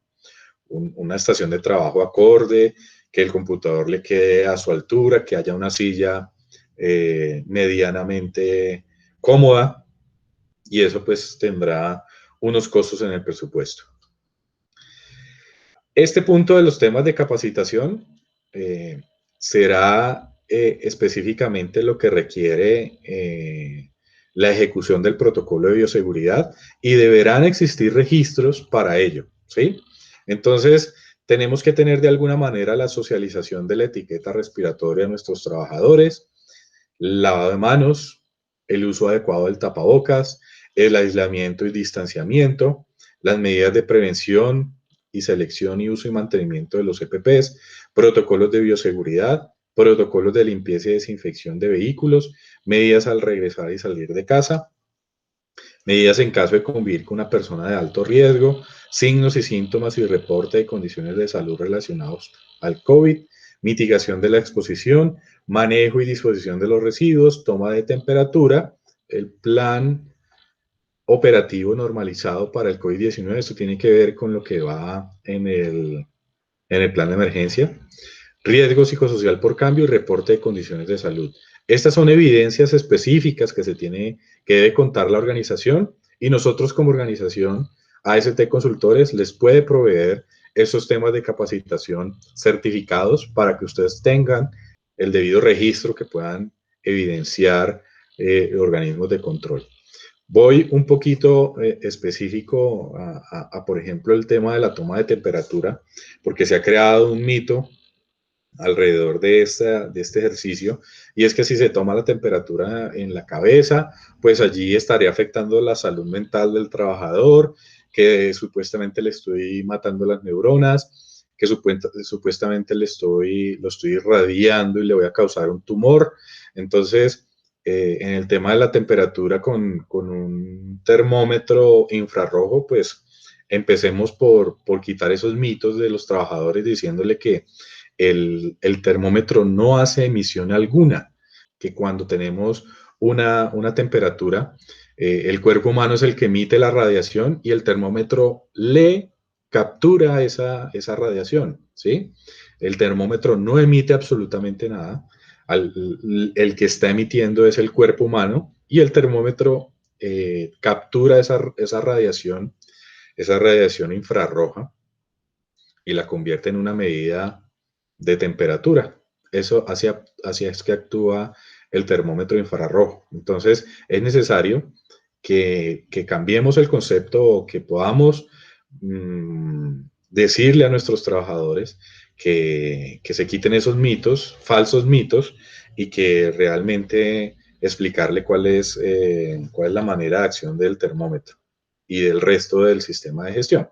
estación de trabajo acorde, que el computador le quede a su altura, que haya una silla medianamente cómoda, y eso pues tendrá unos costos en el presupuesto. Este punto de los temas de capacitación será específicamente lo que requiere la ejecución del protocolo de bioseguridad y deberán existir registros para ello, ¿sí? Entonces, tenemos que tener de alguna manera la socialización de la etiqueta respiratoria de nuestros trabajadores, lavado de manos, el uso adecuado del tapabocas, el aislamiento y distanciamiento, las medidas de prevención y selección y uso y mantenimiento de los EPPs, protocolos de bioseguridad, protocolos de limpieza y desinfección de vehículos, medidas al regresar y salir de casa, medidas en caso de convivir con una persona de alto riesgo, signos y síntomas y reporte de condiciones de salud relacionados al COVID, mitigación de la exposición, manejo y disposición de los residuos, toma de temperatura, el plan operativo normalizado para el COVID-19. Esto tiene que ver con lo que va en el plan de emergencia. Riesgo psicosocial por cambio y reporte de condiciones de salud. Estas son evidencias específicas que debe contar la organización, y nosotros como organización, AST Consultores, les puede proveer esos temas de capacitación certificados para que ustedes tengan el debido registro que puedan evidenciar organismos de control. Voy un poquito específico por ejemplo, el tema de la toma de temperatura, porque se ha creado un mito alrededor de este ejercicio, y es que si se toma la temperatura en la cabeza, pues allí estaría afectando la salud mental del trabajador, que supuestamente le estoy matando las neuronas, que supuestamente lo estoy irradiando y le voy a causar un tumor. Entonces, en el tema de la temperatura con un termómetro infrarrojo, pues empecemos por quitar esos mitos de los trabajadores diciéndole que el termómetro no hace emisión alguna, que cuando tenemos una temperatura, el cuerpo humano es el que emite la radiación y el termómetro le captura esa radiación, ¿sí? El termómetro no emite absolutamente nada. El que está emitiendo es el cuerpo humano, y el termómetro captura esa radiación infrarroja, y la convierte en una medida de temperatura. Eso así es que actúa el termómetro infrarrojo. Entonces, es necesario que cambiemos el concepto, o que podamos decirle a nuestros trabajadores que se quiten esos mitos, falsos mitos, y que realmente explicarle cuál es la manera de acción del termómetro y del resto del sistema de gestión.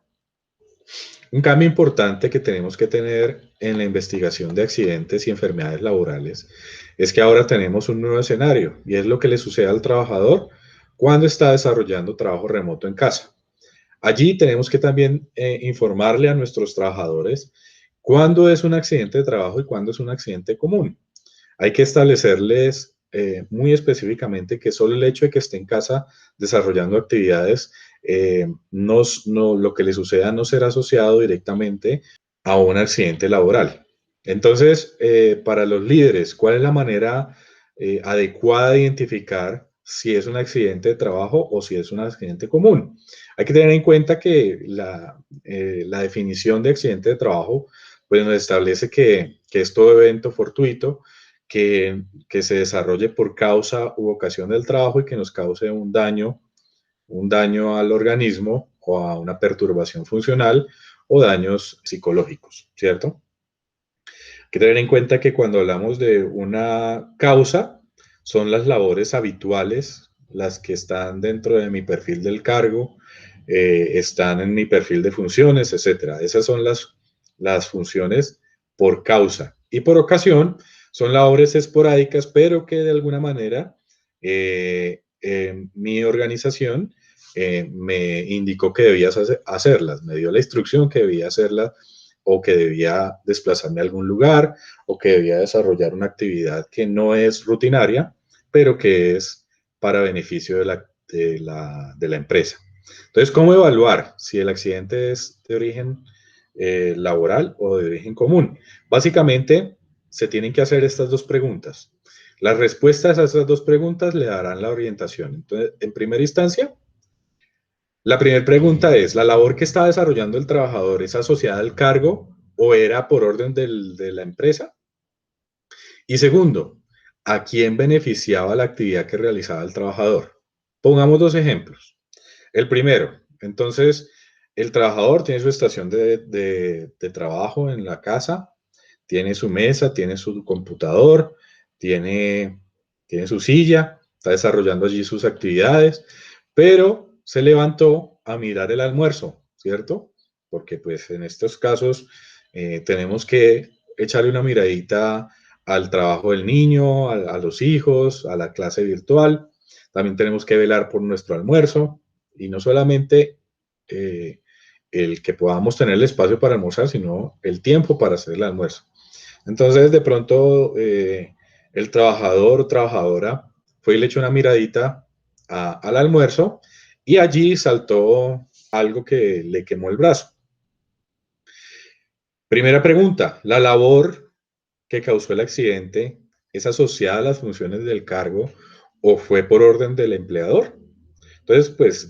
Un cambio importante que tenemos que tener en la investigación de accidentes y enfermedades laborales es que ahora tenemos un nuevo escenario, y es lo que le sucede al trabajador cuando está desarrollando trabajo remoto en casa. Allí tenemos que también informarle a nuestros trabajadores cuándo es un accidente de trabajo y cuándo es un accidente común. Hay que establecerles muy específicamente que solo el hecho de que esté en casa desarrollando actividades, lo que le suceda no será asociado directamente a un accidente laboral. Entonces, para los líderes, ¿cuál es la manera adecuada de identificar si es un accidente de trabajo o si es un accidente común? Hay que tener en cuenta que la definición de accidente de trabajo pues nos establece que es todo evento fortuito que se desarrolle por causa u ocasión del trabajo y que nos cause un daño al organismo, o a una perturbación funcional, o daños psicológicos, ¿cierto? Hay que tener en cuenta que cuando hablamos de una causa, son las labores habituales, las que están dentro de mi perfil del cargo, están en mi perfil de funciones, etcétera. Esas son las funciones por causa. Y por ocasión son labores esporádicas, pero que de alguna manera mi organización me indicó que debía hacerlas, me dio la instrucción que debía hacerlas, o que debía desplazarme a algún lugar, o que debía desarrollar una actividad que no es rutinaria, pero que es para beneficio de la empresa. Entonces, ¿cómo evaluar si el accidente es de origen laboral o de origen común? Básicamente, se tienen que hacer estas dos preguntas. Las respuestas a estas dos preguntas le darán la orientación. Entonces, en primera instancia, la primera pregunta es, ¿la labor que está desarrollando el trabajador es asociada al cargo o era por orden de la empresa? Y segundo, ¿a quién beneficiaba la actividad que realizaba el trabajador? Pongamos dos ejemplos. El primero, entonces, el trabajador tiene su estación de trabajo en la casa, tiene su mesa, tiene su computador, tiene su silla, está desarrollando allí sus actividades, pero se levantó a mirar el almuerzo, ¿cierto? Porque pues en estos casos tenemos que echarle una miradita al trabajo del niño, a los hijos, a la clase virtual. También tenemos que velar por nuestro almuerzo y no solamente eh, el que podamos tener el espacio para almorzar, sino el tiempo para hacer el almuerzo. Entonces, de pronto, el trabajador o trabajadora fue y le echó una miradita al almuerzo y allí saltó algo que le quemó el brazo. Primera pregunta, ¿la labor que causó el accidente es asociada a las funciones del cargo o fue por orden del empleador? Entonces, pues,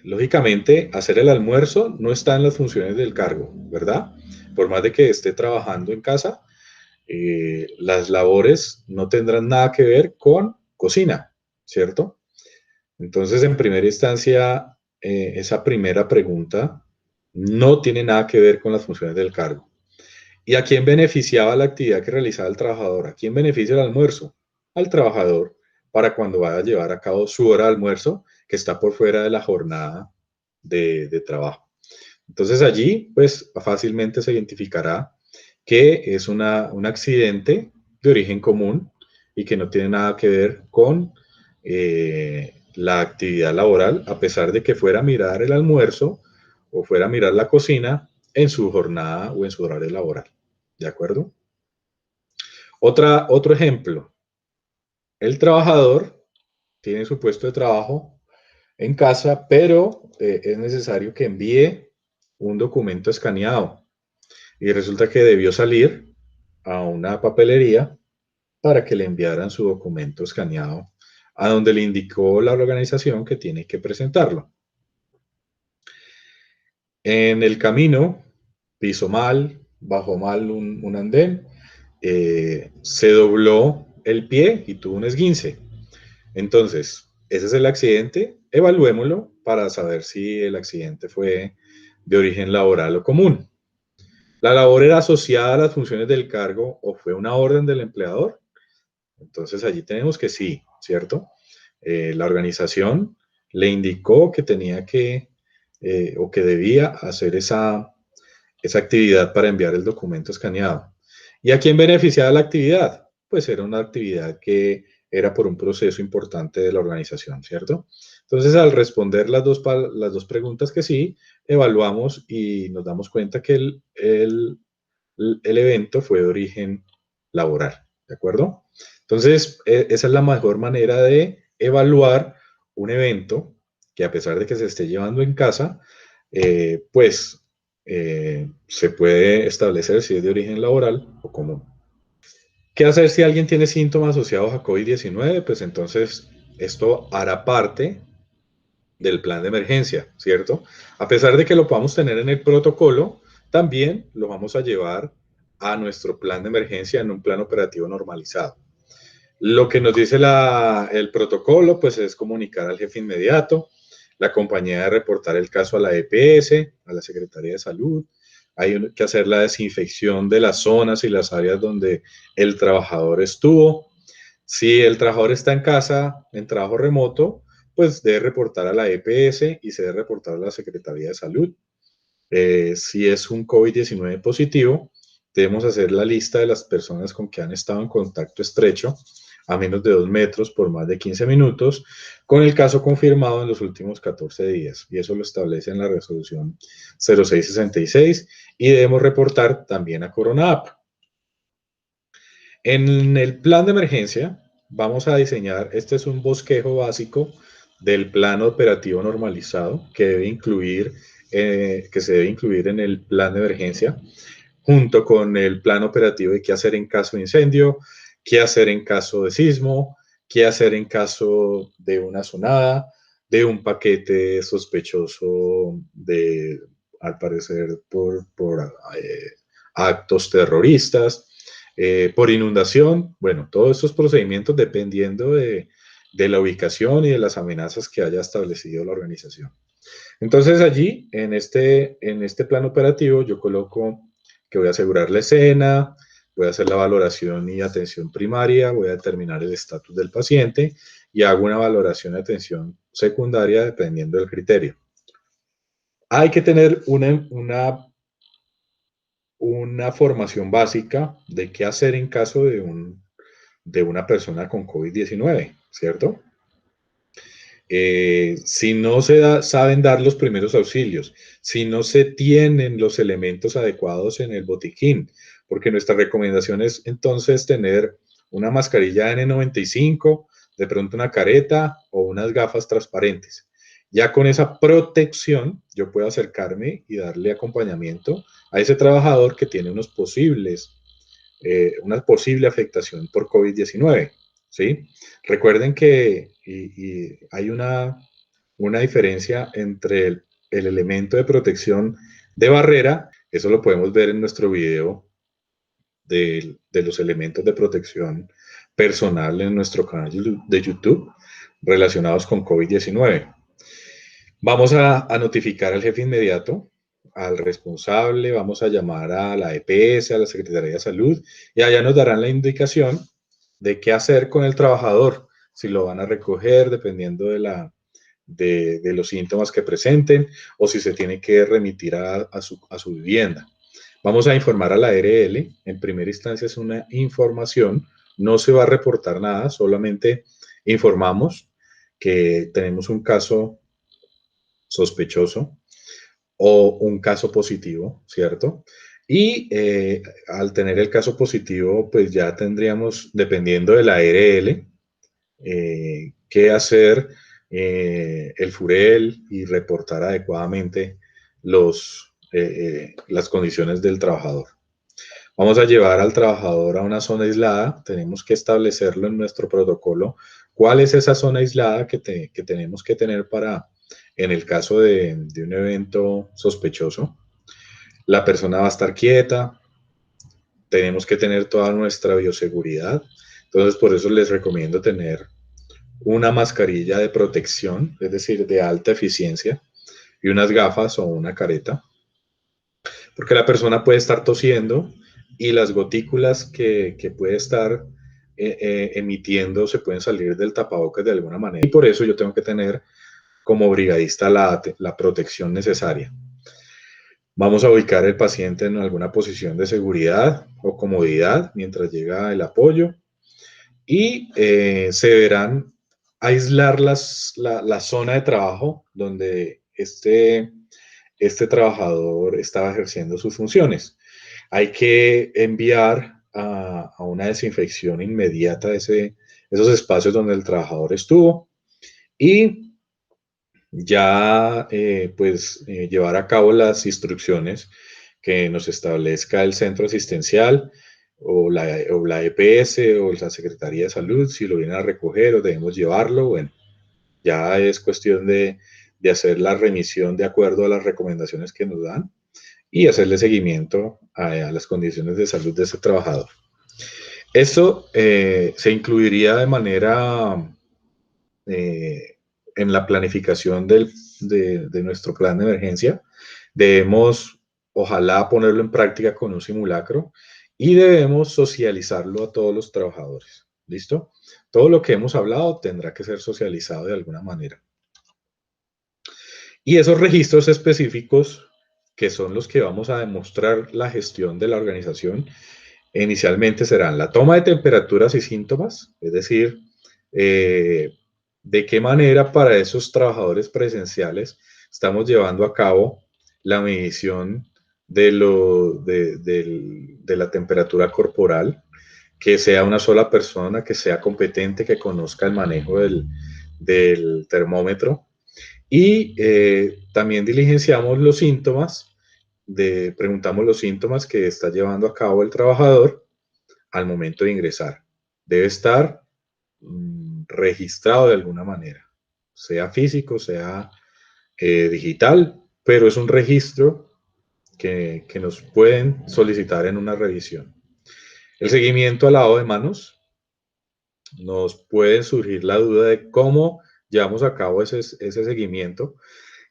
lógicamente, hacer el almuerzo no está en las funciones del cargo, ¿verdad? Por más de que esté trabajando en casa, las labores no tendrán nada que ver con cocina, ¿cierto? Entonces, en primera instancia, esa primera pregunta no tiene nada que ver con las funciones del cargo. ¿Y a quién beneficiaba la actividad que realizaba el trabajador? ¿A quién beneficia el almuerzo? Al trabajador para cuando vaya a llevar a cabo su hora de almuerzo, que está por fuera de la jornada de trabajo. Entonces allí, pues fácilmente se identificará que es un accidente de origen común y que no tiene nada que ver con la actividad laboral, a pesar de que fuera a mirar el almuerzo o fuera a mirar la cocina en su jornada o en su horario laboral. ¿De acuerdo? Otro ejemplo. El trabajador tiene su puesto de trabajo en casa, pero es necesario que envíe un documento escaneado y resulta que debió salir a una papelería para que le enviaran su documento escaneado a donde le indicó la organización que tiene que presentarlo. En el camino pisó mal, bajó mal un andén, se dobló el pie y tuvo un esguince. Entonces, ese es el accidente, evaluémoslo para saber si el accidente fue de origen laboral o común. ¿La labor era asociada a las funciones del cargo o fue una orden del empleador? Entonces allí tenemos que sí, ¿cierto? La organización le indicó que tenía que o que debía hacer esa actividad para enviar el documento escaneado. ¿Y a quién beneficiaba la actividad? Pues era una actividad que era por un proceso importante de la organización, ¿cierto? Entonces, al responder las dos preguntas que sí, evaluamos y nos damos cuenta que el evento fue de origen laboral, ¿de acuerdo? Entonces, esa es la mejor manera de evaluar un evento que a pesar de que se esté llevando en casa, pues se puede establecer si es de origen laboral o común. ¿Qué hacer si alguien tiene síntomas asociados a COVID-19? Pues entonces esto hará parte del plan de emergencia, ¿cierto? A pesar de que lo podamos tener en el protocolo, también lo vamos a llevar a nuestro plan de emergencia en un plan operativo normalizado. Lo que nos dice el protocolo, pues es comunicar al jefe inmediato, la compañía de reportar el caso a la EPS, a la Secretaría de Salud. Hay que hacer la desinfección de las zonas y las áreas donde el trabajador estuvo. Si el trabajador está en casa, en trabajo remoto, pues debe reportar a la EPS y se debe reportar a la Secretaría de Salud. Si es un COVID-19 positivo, debemos hacer la lista de las personas con que han estado en contacto estrecho a menos de 2 metros por más de 15 minutos, con el caso confirmado en los últimos 14 días. Y eso lo establece en la resolución 0666 y debemos reportar también a CoronaApp. En el plan de emergencia vamos a diseñar, este es un bosquejo básico del plan operativo normalizado que debe incluir, que se debe incluir en el plan de emergencia, junto con el plan operativo de qué hacer en caso de incendio, qué hacer en caso de sismo, qué hacer en caso de una sonada, de un paquete sospechoso de, al parecer, por actos terroristas, por inundación. Bueno, todos estos procedimientos dependiendo de la ubicación y de las amenazas que haya establecido la organización. Entonces allí, en este plan operativo, yo coloco que voy a asegurar la escena, voy a hacer la valoración y atención primaria, voy a determinar el estatus del paciente y hago una valoración de atención secundaria, dependiendo del criterio. Hay que tener una formación básica de qué hacer en caso de una persona con COVID-19, ¿cierto? Si no saben dar los primeros auxilios, si no se tienen los elementos adecuados en el botiquín, porque nuestra recomendación es entonces tener una mascarilla N95, de pronto una careta o unas gafas transparentes. Ya con esa protección, yo puedo acercarme y darle acompañamiento a ese trabajador que tiene una posible afectación por COVID-19. ¿Sí? Recuerden que hay una diferencia entre el elemento de protección de barrera, eso lo podemos ver en nuestro video de los elementos de protección personal en nuestro canal de YouTube relacionados con COVID-19. Vamos a notificar al jefe inmediato, al responsable, vamos a llamar a la EPS, a la Secretaría de Salud, y allá nos darán la indicación de qué hacer con el trabajador, si lo van a recoger dependiendo de los síntomas que presenten o si se tiene que remitir a su vivienda. Vamos a informar a la ARL, en primera instancia es una información, no se va a reportar nada, solamente informamos que tenemos un caso sospechoso o un caso positivo, ¿cierto? Y al tener el caso positivo, pues ya tendríamos, dependiendo de la ARL, qué hacer el FUREL y reportar adecuadamente las condiciones del trabajador. Vamos a llevar al trabajador a una zona aislada, tenemos que establecerlo en nuestro protocolo. ¿Cuál es esa zona aislada que tenemos que tener en el caso de un evento sospechoso? La persona va a estar quieta, tenemos que tener toda nuestra bioseguridad. Entonces, por eso les recomiendo tener una mascarilla de protección, es decir, de alta eficiencia, y unas gafas o una careta, porque la persona puede estar tosiendo y las gotículas que puede estar emitiendo se pueden salir del tapabocas de alguna manera. Y por eso yo tengo que tener como brigadista la protección necesaria. Vamos a ubicar al paciente en alguna posición de seguridad o comodidad mientras llega el apoyo y se deberán aislar la zona de trabajo donde este trabajador estaba ejerciendo sus funciones. Hay que enviar a una desinfección inmediata esos espacios donde el trabajador estuvo y ya llevar a cabo las instrucciones que nos establezca el centro asistencial o la EPS o la Secretaría de Salud, si lo vienen a recoger o debemos llevarlo, bueno, ya es cuestión de hacer la remisión de acuerdo a las recomendaciones que nos dan y hacerle seguimiento a las condiciones de salud de ese trabajador. Eso se incluiría de manera en la planificación de nuestro plan de emergencia. Debemos, ojalá, ponerlo en práctica con un simulacro y debemos socializarlo a todos los trabajadores. ¿Listo? Todo lo que hemos hablado tendrá que ser socializado de alguna manera. Y esos registros específicos, que son los que vamos a demostrar la gestión de la organización, inicialmente serán la toma de temperaturas y síntomas, es decir, de qué manera para esos trabajadores presenciales estamos llevando a cabo la medición de la temperatura corporal, que sea una sola persona, que sea competente, que conozca el manejo del termómetro. Y también diligenciamos los síntomas, preguntamos los síntomas que está llevando a cabo el trabajador al momento de ingresar. Debe estar registrado de alguna manera, sea físico, sea digital, pero es un registro que nos pueden solicitar en una revisión. El seguimiento al lavado de manos. Nos puede surgir la duda de cómo llevamos a cabo ese seguimiento.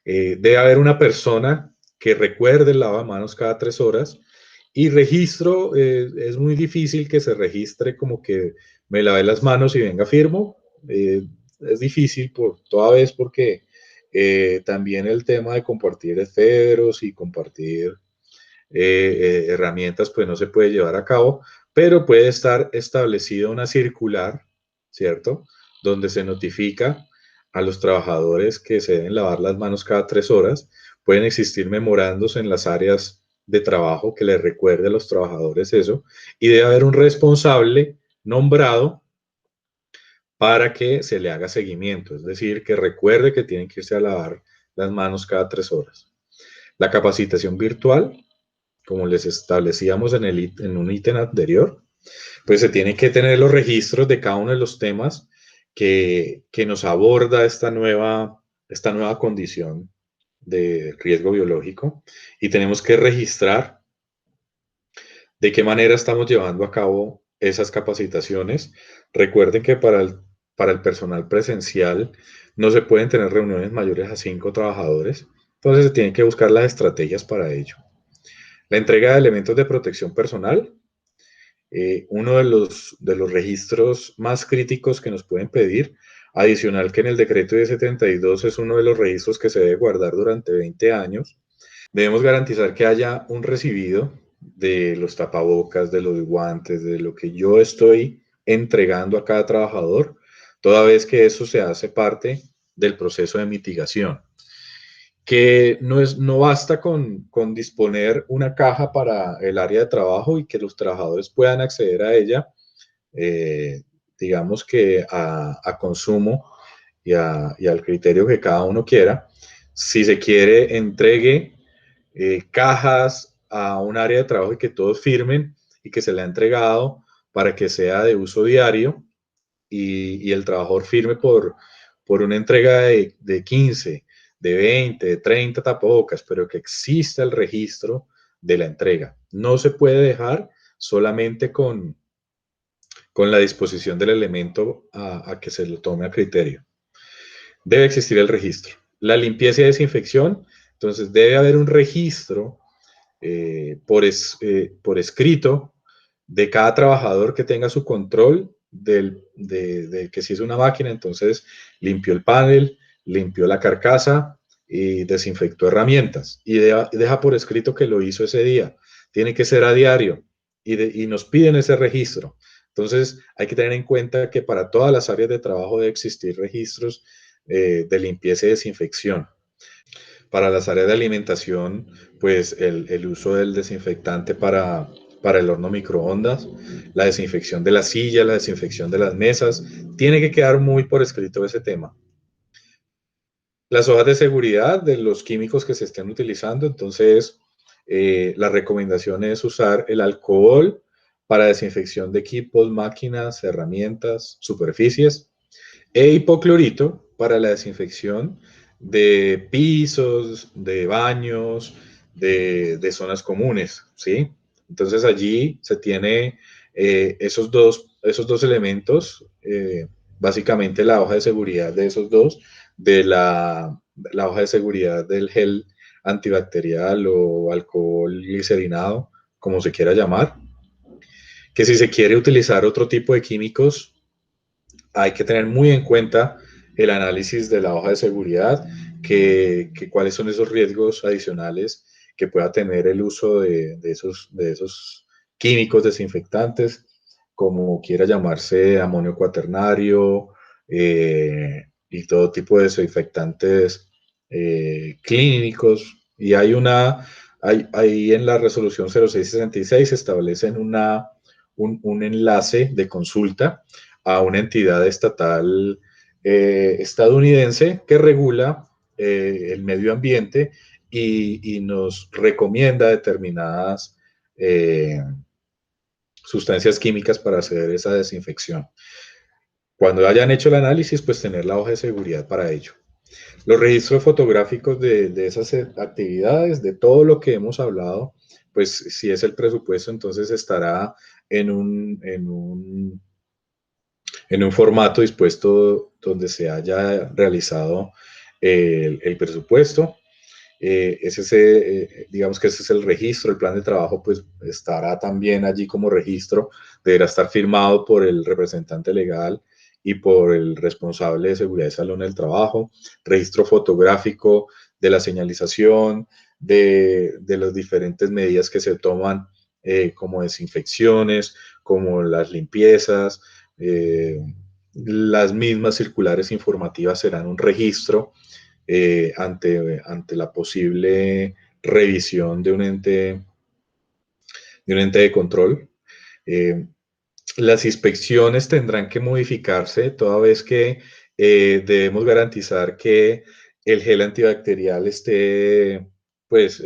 Debe haber una persona que recuerde el lavado de manos cada 3 horas y registro, es muy difícil que se registre como que me lavé las manos y venga firmo. es difícil toda vez porque también el tema de compartir esferos y compartir herramientas, pues no se puede llevar a cabo, pero puede estar establecida una circular, ¿cierto? Donde se notifica a los trabajadores que se deben lavar las manos cada 3 horas. Pueden existir memorandos en las áreas de trabajo que les recuerde a los trabajadores eso, y debe haber un responsable nombrado para que se le haga seguimiento, es decir, que recuerde que tienen que irse a lavar las manos cada 3 horas. La capacitación virtual, como les establecíamos en un ítem anterior, pues se tienen que tener los registros de cada uno de los temas que nos aborda esta nueva condición de riesgo biológico, y tenemos que registrar de qué manera estamos llevando a cabo esas capacitaciones. Recuerden que para el personal presencial no se pueden tener reuniones mayores a 5 trabajadores, entonces se tienen que buscar las estrategias para ello. La entrega de elementos de protección personal, uno de los registros más críticos que nos pueden pedir, adicional que en el decreto de 72 es uno de los registros que se debe guardar durante 20 años. Debemos garantizar que haya un recibido de los tapabocas, de los guantes, de lo que yo estoy entregando a cada trabajador, toda vez que eso se hace parte del proceso de mitigación. Que no basta con disponer una caja para el área de trabajo y que los trabajadores puedan acceder a ella, digamos que a consumo y al criterio que cada uno quiera. Si se quiere, entregue cajas a un área de trabajo y que todos firmen y que se le ha entregado para que sea de uso diario, y el trabajador firme por una entrega de 15, de 20, de 30 tapabocas, pero que exista el registro de la entrega. No se puede dejar solamente con la disposición del elemento a que se lo tome a criterio. Debe existir el registro. La limpieza y desinfección, entonces debe haber un registro por escrito de cada trabajador que tenga su control de que si es una máquina, entonces limpió el panel, limpió la carcasa y desinfectó herramientas. Y deja por escrito que lo hizo ese día. Tiene que ser a diario y nos piden ese registro. Entonces hay que tener en cuenta que para todas las áreas de trabajo debe existir registros de limpieza y desinfección. Para las áreas de alimentación, pues el uso del desinfectante para el horno microondas, la desinfección de las sillas, la desinfección de las mesas, tiene que quedar muy por escrito ese tema. Las hojas de seguridad de los químicos que se estén utilizando, entonces la recomendación es usar el alcohol para desinfección de equipos, máquinas, herramientas, superficies, e hipoclorito para la desinfección de pisos, de baños, de zonas comunes, ¿sí? Entonces allí se tiene esos dos elementos, básicamente la hoja de seguridad de esos dos, de la hoja de seguridad del gel antibacterial o alcohol glicerinado, como se quiera llamar, que si se quiere utilizar otro tipo de químicos, hay que tener muy en cuenta el análisis de la hoja de seguridad, que cuáles son esos riesgos adicionales que pueda tener el uso de esos químicos desinfectantes, como quiera llamarse amonio cuaternario y todo tipo de desinfectantes clínicos. Y hay en la resolución 0666 se establecen un enlace de consulta a una entidad estatal estadounidense que regula el medio ambiente y nos recomienda determinadas sustancias químicas para hacer esa desinfección. Cuando hayan hecho el análisis, pues tener la hoja de seguridad para ello. Los registros fotográficos de esas actividades, de todo lo que hemos hablado, pues si es el presupuesto, entonces estará en un formato dispuesto donde se haya realizado el presupuesto. Digamos que ese es el registro, el plan de trabajo pues estará también allí como registro, deberá estar firmado por el representante legal y por el responsable de seguridad y salud en el trabajo, registro fotográfico de la señalización, de las diferentes medidas que se toman, como desinfecciones, como las limpiezas, las mismas circulares informativas serán un registro ante la posible revisión de un ente de control. Eh, las inspecciones tendrán que modificarse toda vez que debemos garantizar que el gel antibacterial esté pues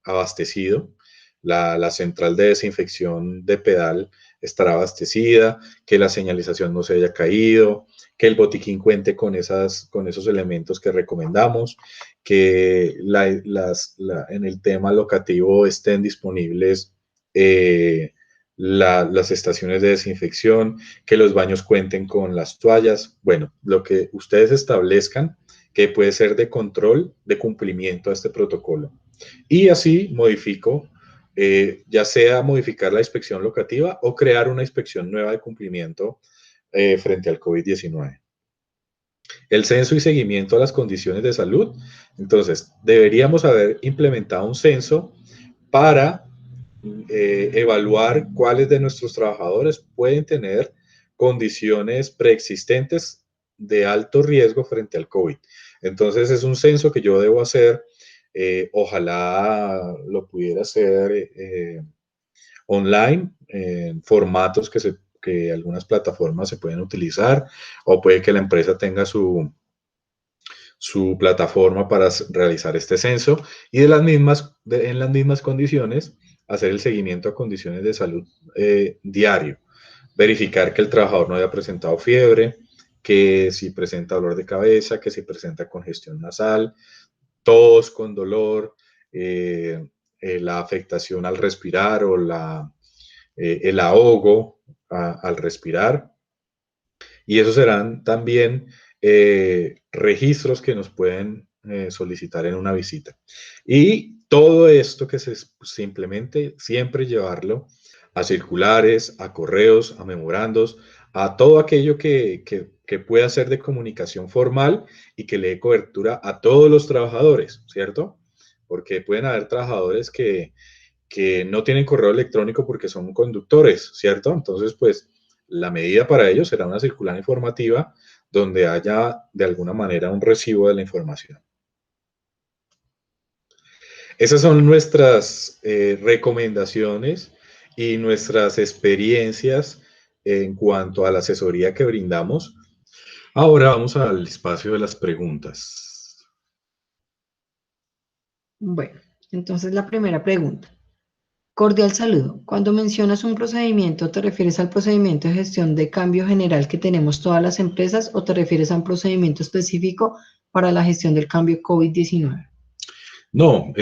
abastecido. La central de desinfección de pedal estará abastecida, que la señalización no se haya caído, que el botiquín cuente con esos elementos que recomendamos, que en el tema locativo estén disponibles las estaciones de desinfección, que los baños cuenten con las toallas, bueno, lo que ustedes establezcan que puede ser de control de cumplimiento a este protocolo. Y así modifico, ya sea modificar la inspección locativa o crear una inspección nueva de cumplimiento frente al COVID-19. El censo y seguimiento a las condiciones de salud. Entonces, deberíamos haber implementado un censo para evaluar cuáles de nuestros trabajadores pueden tener condiciones preexistentes de alto riesgo frente al COVID. Entonces es un censo que yo debo hacer, ojalá lo pudiera hacer online, en formatos que algunas plataformas se pueden utilizar, o puede que la empresa tenga su plataforma para realizar este censo y en las mismas condiciones hacer el seguimiento a condiciones de salud diario, verificar que el trabajador no haya presentado fiebre, que si presenta dolor de cabeza, que si presenta congestión nasal, tos con dolor, la afectación al respirar o el ahogo al respirar. Y esos serán también registros que nos pueden solicitar en una visita. Y todo esto que se implemente, siempre llevarlo a circulares, a correos, a memorandos, a todo aquello que pueda ser de comunicación formal y que le dé cobertura a todos los trabajadores, ¿cierto? Porque pueden haber trabajadores que no tienen correo electrónico porque son conductores, ¿cierto? Entonces, pues, la medida para ellos será una circular informativa donde haya de alguna manera un recibo de la información. Esas son nuestras recomendaciones y nuestras experiencias en cuanto a la asesoría que brindamos. Ahora vamos al espacio de las preguntas. Bueno, entonces la primera pregunta. Cordial saludo. Cuando mencionas un procedimiento, ¿te refieres al procedimiento de gestión de cambio general que tenemos todas las empresas o te refieres a un procedimiento específico para la gestión del cambio COVID-19? No,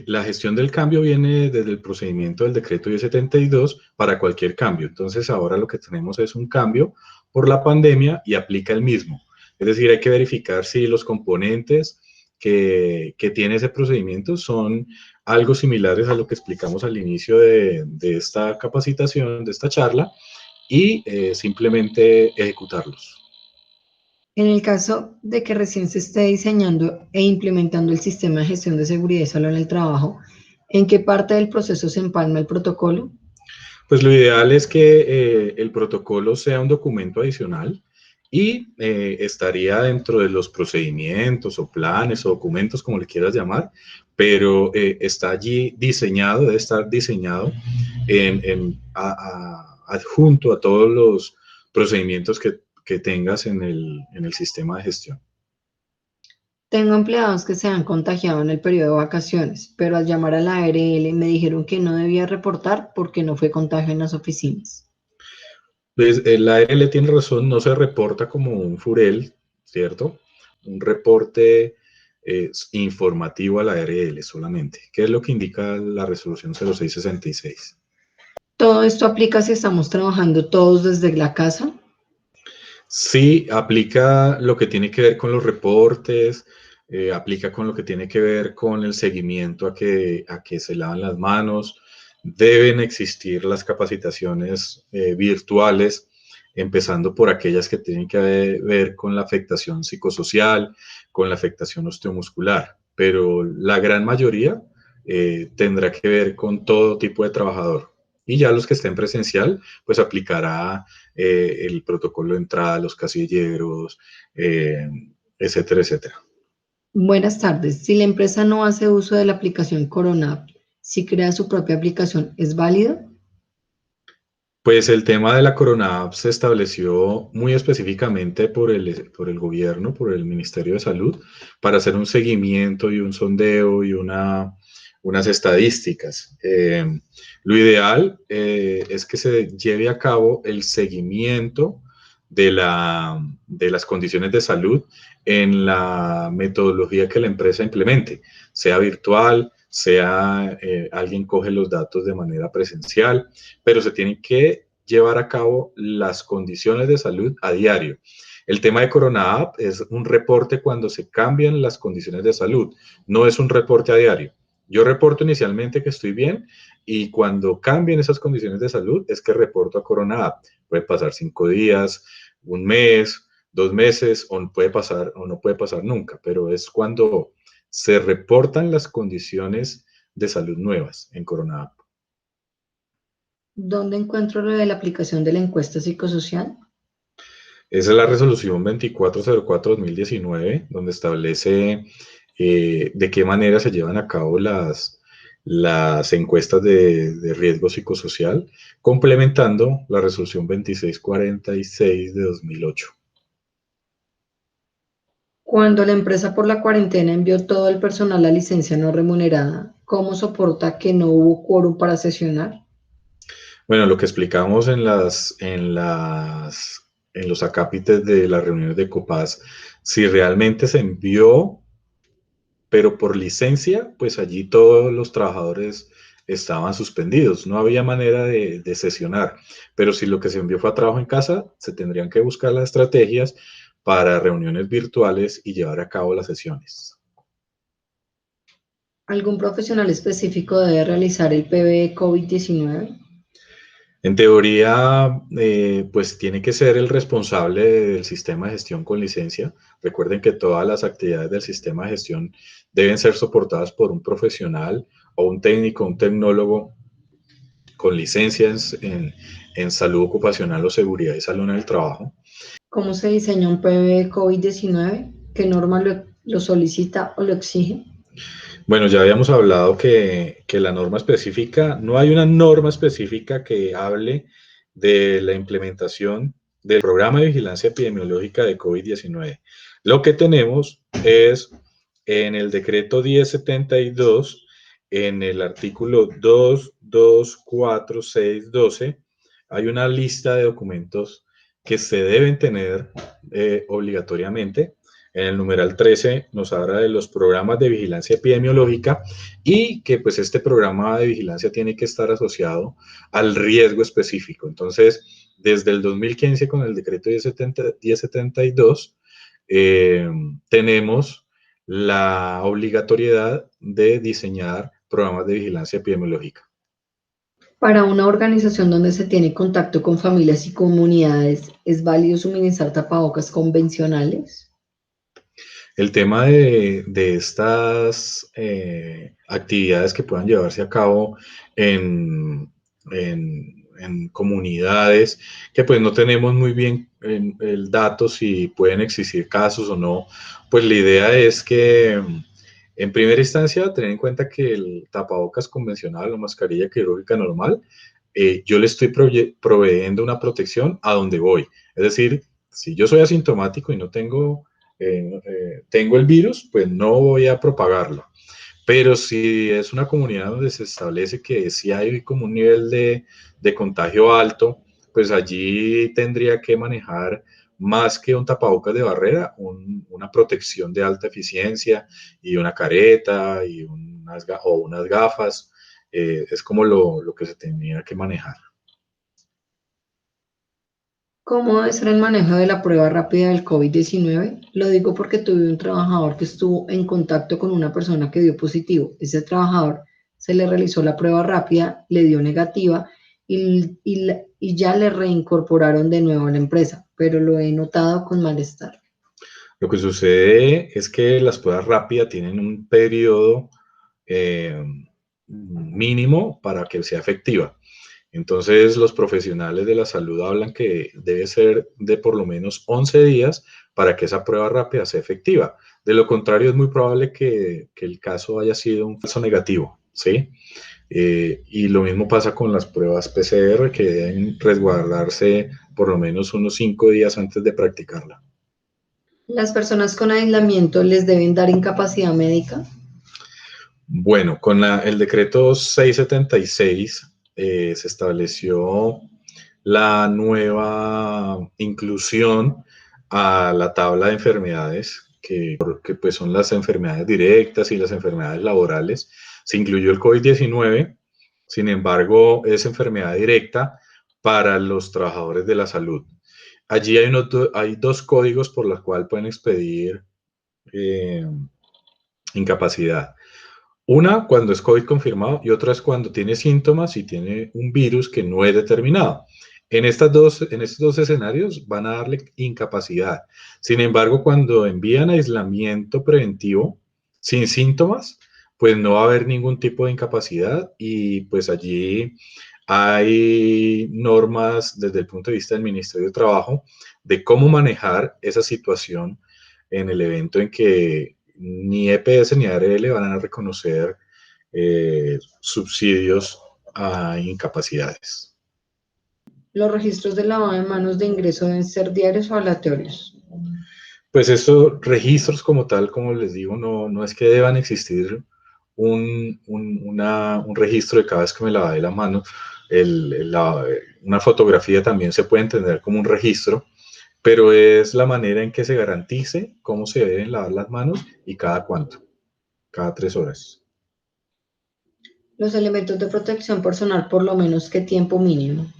la gestión del cambio viene desde el procedimiento del decreto 1072 para cualquier cambio. Entonces ahora lo que tenemos es un cambio por la pandemia y aplica el mismo. Es decir, hay que verificar si los componentes que tiene ese procedimiento son algo similares a lo que explicamos al inicio de esta capacitación, de esta charla, y simplemente ejecutarlos. En el caso de que recién se esté diseñando e implementando el sistema de gestión de seguridad y salud en el trabajo, ¿en qué parte del proceso se empalma el protocolo? Pues lo ideal es que el protocolo sea un documento adicional y estaría dentro de los procedimientos o planes o documentos, como le quieras llamar, pero está allí diseñado, debe estar diseñado adjunto a todos los procedimientos que tengas en el sistema de gestión. Tengo empleados que se han contagiado en el periodo de vacaciones, pero al llamar a la ARL me dijeron que no debía reportar porque no fue contagio en las oficinas. Pues la ARL tiene razón, no se reporta como un FUREL, ¿cierto? Un reporte informativo a la ARL solamente. ¿Qué es lo que indica la resolución 0666? ¿Todo esto aplica si estamos trabajando todos desde la casa? Sí, aplica lo que tiene que ver con los reportes, aplica con lo que tiene que ver con el seguimiento a que se lavan las manos. Deben existir las capacitaciones virtuales empezando por aquellas que tienen que ver con la afectación psicosocial, con la afectación osteomuscular, pero la gran mayoría tendrá que ver con todo tipo de trabajador. Y ya los que estén presencial, pues aplicará el protocolo de entrada, los casilleros, etcétera, etcétera. Buenas tardes. Si la empresa no hace uso de la aplicación Corona, si crea su propia aplicación, ¿es válido? Pues el tema de la Corona App se estableció muy específicamente por el gobierno, por el Ministerio de Salud, para hacer un seguimiento y un sondeo y unas estadísticas. Lo ideal es que se lleve a cabo el seguimiento de las condiciones de salud en la metodología que la empresa implemente, sea virtual, sea alguien coge los datos de manera presencial, pero se tienen que llevar a cabo las condiciones de salud a diario. El tema de Corona App es un reporte cuando se cambian las condiciones de salud, no es un reporte a diario. Yo reporto inicialmente que estoy bien y cuando cambien esas condiciones de salud es que reporto a Corona App. Puede pasar 5 días, un mes, 2 meses o puede pasar o no puede pasar nunca, pero es cuando se reportan las condiciones de salud nuevas en Corona App. ¿Dónde encuentro lo de la aplicación de la encuesta psicosocial? Esa es la resolución 2404-2019, donde establece de qué manera se llevan a cabo las encuestas de riesgo psicosocial, complementando la resolución 2646 de 2008. Cuando la empresa por la cuarentena envió todo el personal a licencia no remunerada, ¿cómo soporta que no hubo quórum para sesionar? Bueno, lo que explicamos en los acápites de las reuniones de COPAS, si realmente se envió, pero por licencia, pues allí todos los trabajadores estaban suspendidos, no había manera de sesionar, pero si lo que se envió fue a trabajo en casa, se tendrían que buscar las estrategias para reuniones virtuales y llevar a cabo las sesiones. ¿Algún profesional específico debe realizar el PBE COVID-19? En teoría, pues tiene que ser el responsable del sistema de gestión con licencia. Recuerden que todas las actividades del sistema de gestión deben ser soportadas por un profesional o un técnico, un tecnólogo con licencias en salud ocupacional o seguridad y salud en el trabajo. ¿Cómo se diseña un PBE COVID-19? ¿Qué norma lo solicita o lo exige? Bueno, ya habíamos hablado que la norma específica, no hay una norma específica que hable de la implementación del programa de vigilancia epidemiológica de COVID-19. Lo que tenemos es en el decreto 1072, en el artículo 2, 2, 4, 6, 12, hay una lista de documentos que se deben tener obligatoriamente. En el numeral 13 nos habla de los programas de vigilancia epidemiológica y que pues este programa de vigilancia tiene que estar asociado al riesgo específico. Entonces, desde el 2015 con el decreto 1072, tenemos la obligatoriedad de diseñar programas de vigilancia epidemiológica. Para una organización donde se tiene contacto con familias y comunidades, ¿es válido suministrar tapabocas convencionales? El tema de estas actividades que puedan llevarse a cabo en comunidades que pues no tenemos muy bien el dato si pueden existir casos o no, pues la idea es que en primera instancia tener en cuenta que el tapabocas convencional o mascarilla quirúrgica normal, yo le estoy proveyendo una protección a donde voy. Es decir, si yo soy asintomático y no tengo el virus, pues no voy a propagarlo. Pero si es una comunidad donde se establece que sí hay como un nivel de contagio alto, pues allí tendría que manejar más que un tapabocas de barrera, una protección de alta eficiencia y una careta y unas gafas. Es como lo que se tenía que manejar. ¿Cómo debe ser el manejo de la prueba rápida del COVID-19? Lo digo porque tuve un trabajador que estuvo en contacto con una persona que dio positivo. Ese trabajador se le realizó la prueba rápida, le dio negativa y y ya le reincorporaron de nuevo a la empresa, pero lo he notado con malestar. Lo que sucede es que las pruebas rápidas tienen un periodo mínimo para que sea efectiva. Entonces, los profesionales de la salud hablan que debe ser de por lo menos 11 días para que esa prueba rápida sea efectiva. De lo contrario, es muy probable que el caso haya sido un falso negativo, ¿sí? Y lo mismo pasa con las pruebas PCR, que deben resguardarse por lo menos unos 5 días antes de practicarla. ¿Las personas con aislamiento les deben dar incapacidad médica? Bueno, con el decreto 676 se estableció la nueva inclusión a la tabla de enfermedades, que pues son las enfermedades directas y las enfermedades laborales. Se incluyó el COVID-19, sin embargo, es enfermedad directa para los trabajadores de la salud. Allí hay dos códigos por los cuales pueden expedir eh, incapacidad. Una cuando es COVID confirmado y otra es cuando tiene síntomas y tiene un virus que no es determinado. En estos dos escenarios van a darle incapacidad. Sin embargo, cuando envían aislamiento preventivo sin síntomas, pues no va a haber ningún tipo de incapacidad y pues allí hay normas desde el punto de vista del Ministerio de Trabajo de cómo manejar esa situación en el evento en que ni EPS ni ARL van a reconocer subsidios a incapacidades. ¿Los registros de lavado de manos de ingreso deben ser diarios o aleatorios? Pues estos registros como tal, como les digo, no es que deban existir un registro de cada vez que me lavé la mano. Una fotografía también se puede entender como un registro, pero es la manera en que se garantice cómo se deben lavar las manos y cada cuánto, cada 3 horas. Los elementos de protección personal, por lo menos, ¿qué tiempo mínimo?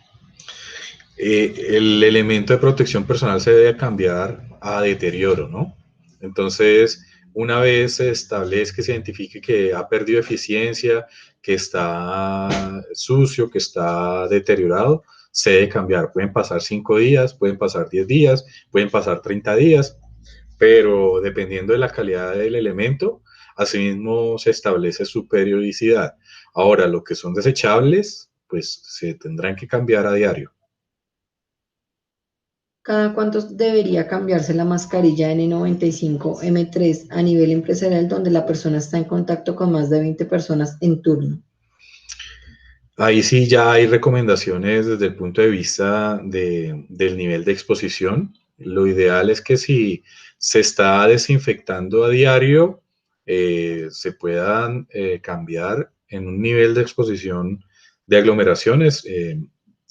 El elemento de protección personal se debe cambiar a deterioro, ¿no? Entonces, una vez se establezca, que se identifique que ha perdido eficiencia, que está sucio, que está deteriorado, se debe cambiar. Pueden pasar 5 días, pueden pasar 10 días, pueden pasar 30 días, pero dependiendo de la calidad del elemento, asimismo se establece su periodicidad. Ahora, lo que son desechables, pues se tendrán que cambiar a diario. ¿Cada cuánto debería cambiarse la mascarilla N95 M3 a nivel empresarial donde la persona está en contacto con más de 20 personas en turno? Ahí sí ya hay recomendaciones desde el punto de vista del nivel de exposición. Lo ideal es que si se está desinfectando a diario, se puedan cambiar en un nivel de exposición de aglomeraciones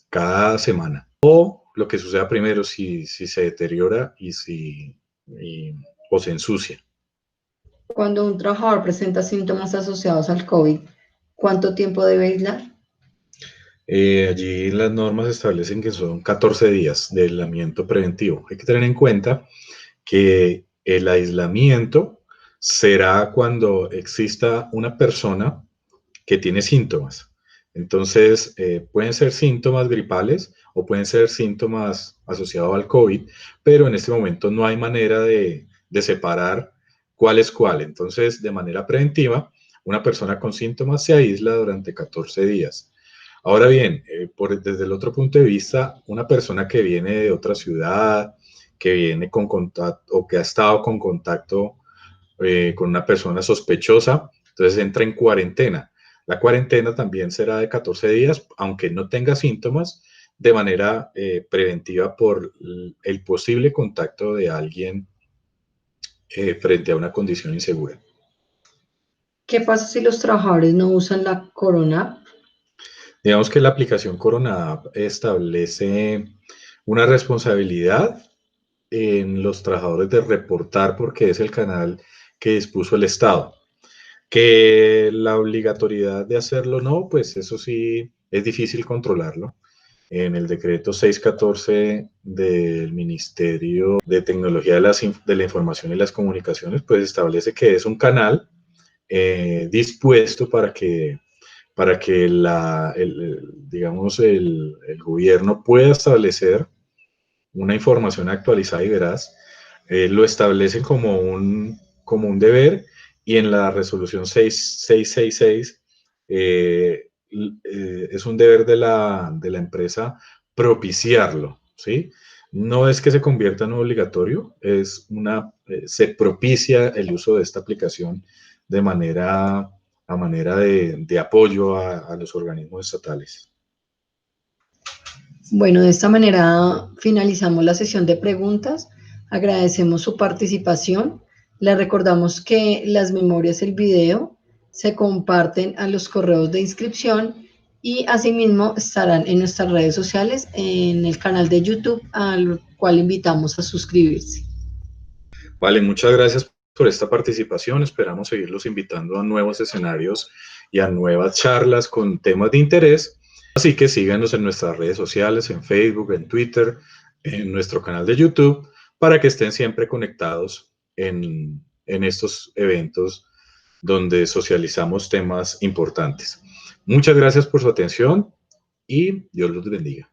cada semana. O lo que suceda primero, si se deteriora o se ensucia. Cuando un trabajador presenta síntomas asociados al COVID, ¿cuánto tiempo debe aislar? Allí las normas establecen que son 14 días de aislamiento preventivo. Hay que tener en cuenta que el aislamiento será cuando exista una persona que tiene síntomas. Entonces, pueden ser síntomas gripales o pueden ser síntomas asociados al COVID, pero en este momento no hay manera de separar cuál es cuál. Entonces, de manera preventiva, una persona con síntomas se aísla durante 14 días. Ahora bien, desde el otro punto de vista, una persona que viene de otra ciudad, que viene con contacto o que ha estado con contacto con una persona sospechosa, entonces entra en cuarentena. La cuarentena también será de 14 días, aunque no tenga síntomas, de manera preventiva por el posible contacto de alguien frente a una condición insegura. ¿Qué pasa si los trabajadores no usan la Corona? Digamos que la aplicación Corona App establece una responsabilidad en los trabajadores de reportar porque es el canal que dispuso el Estado. Que la obligatoriedad de hacerlo no, pues eso sí es difícil controlarlo. En el decreto 614 del Ministerio de Tecnología de la Información y las Comunicaciones, pues establece que es un canal dispuesto para que para que digamos, el gobierno pueda establecer una información actualizada y veraz. Lo establecen como un deber, y en la resolución 6666 es un deber de la empresa propiciarlo, ¿sí? No es que se convierta en obligatorio, se propicia el uso de esta aplicación de a manera de apoyo a los organismos estatales. Bueno, de esta manera finalizamos la sesión de preguntas. Agradecemos su participación. Le recordamos que las memorias del video se comparten a los correos de inscripción y asimismo estarán en nuestras redes sociales, en el canal de YouTube, al cual invitamos a suscribirse. Vale, muchas gracias por esta participación. Esperamos seguirlos invitando a nuevos escenarios y a nuevas charlas con temas de interés. Así que síganos en nuestras redes sociales, en Facebook, en Twitter, en nuestro canal de YouTube, para que estén siempre conectados en estos eventos donde socializamos temas importantes. Muchas gracias por su atención y Dios los bendiga.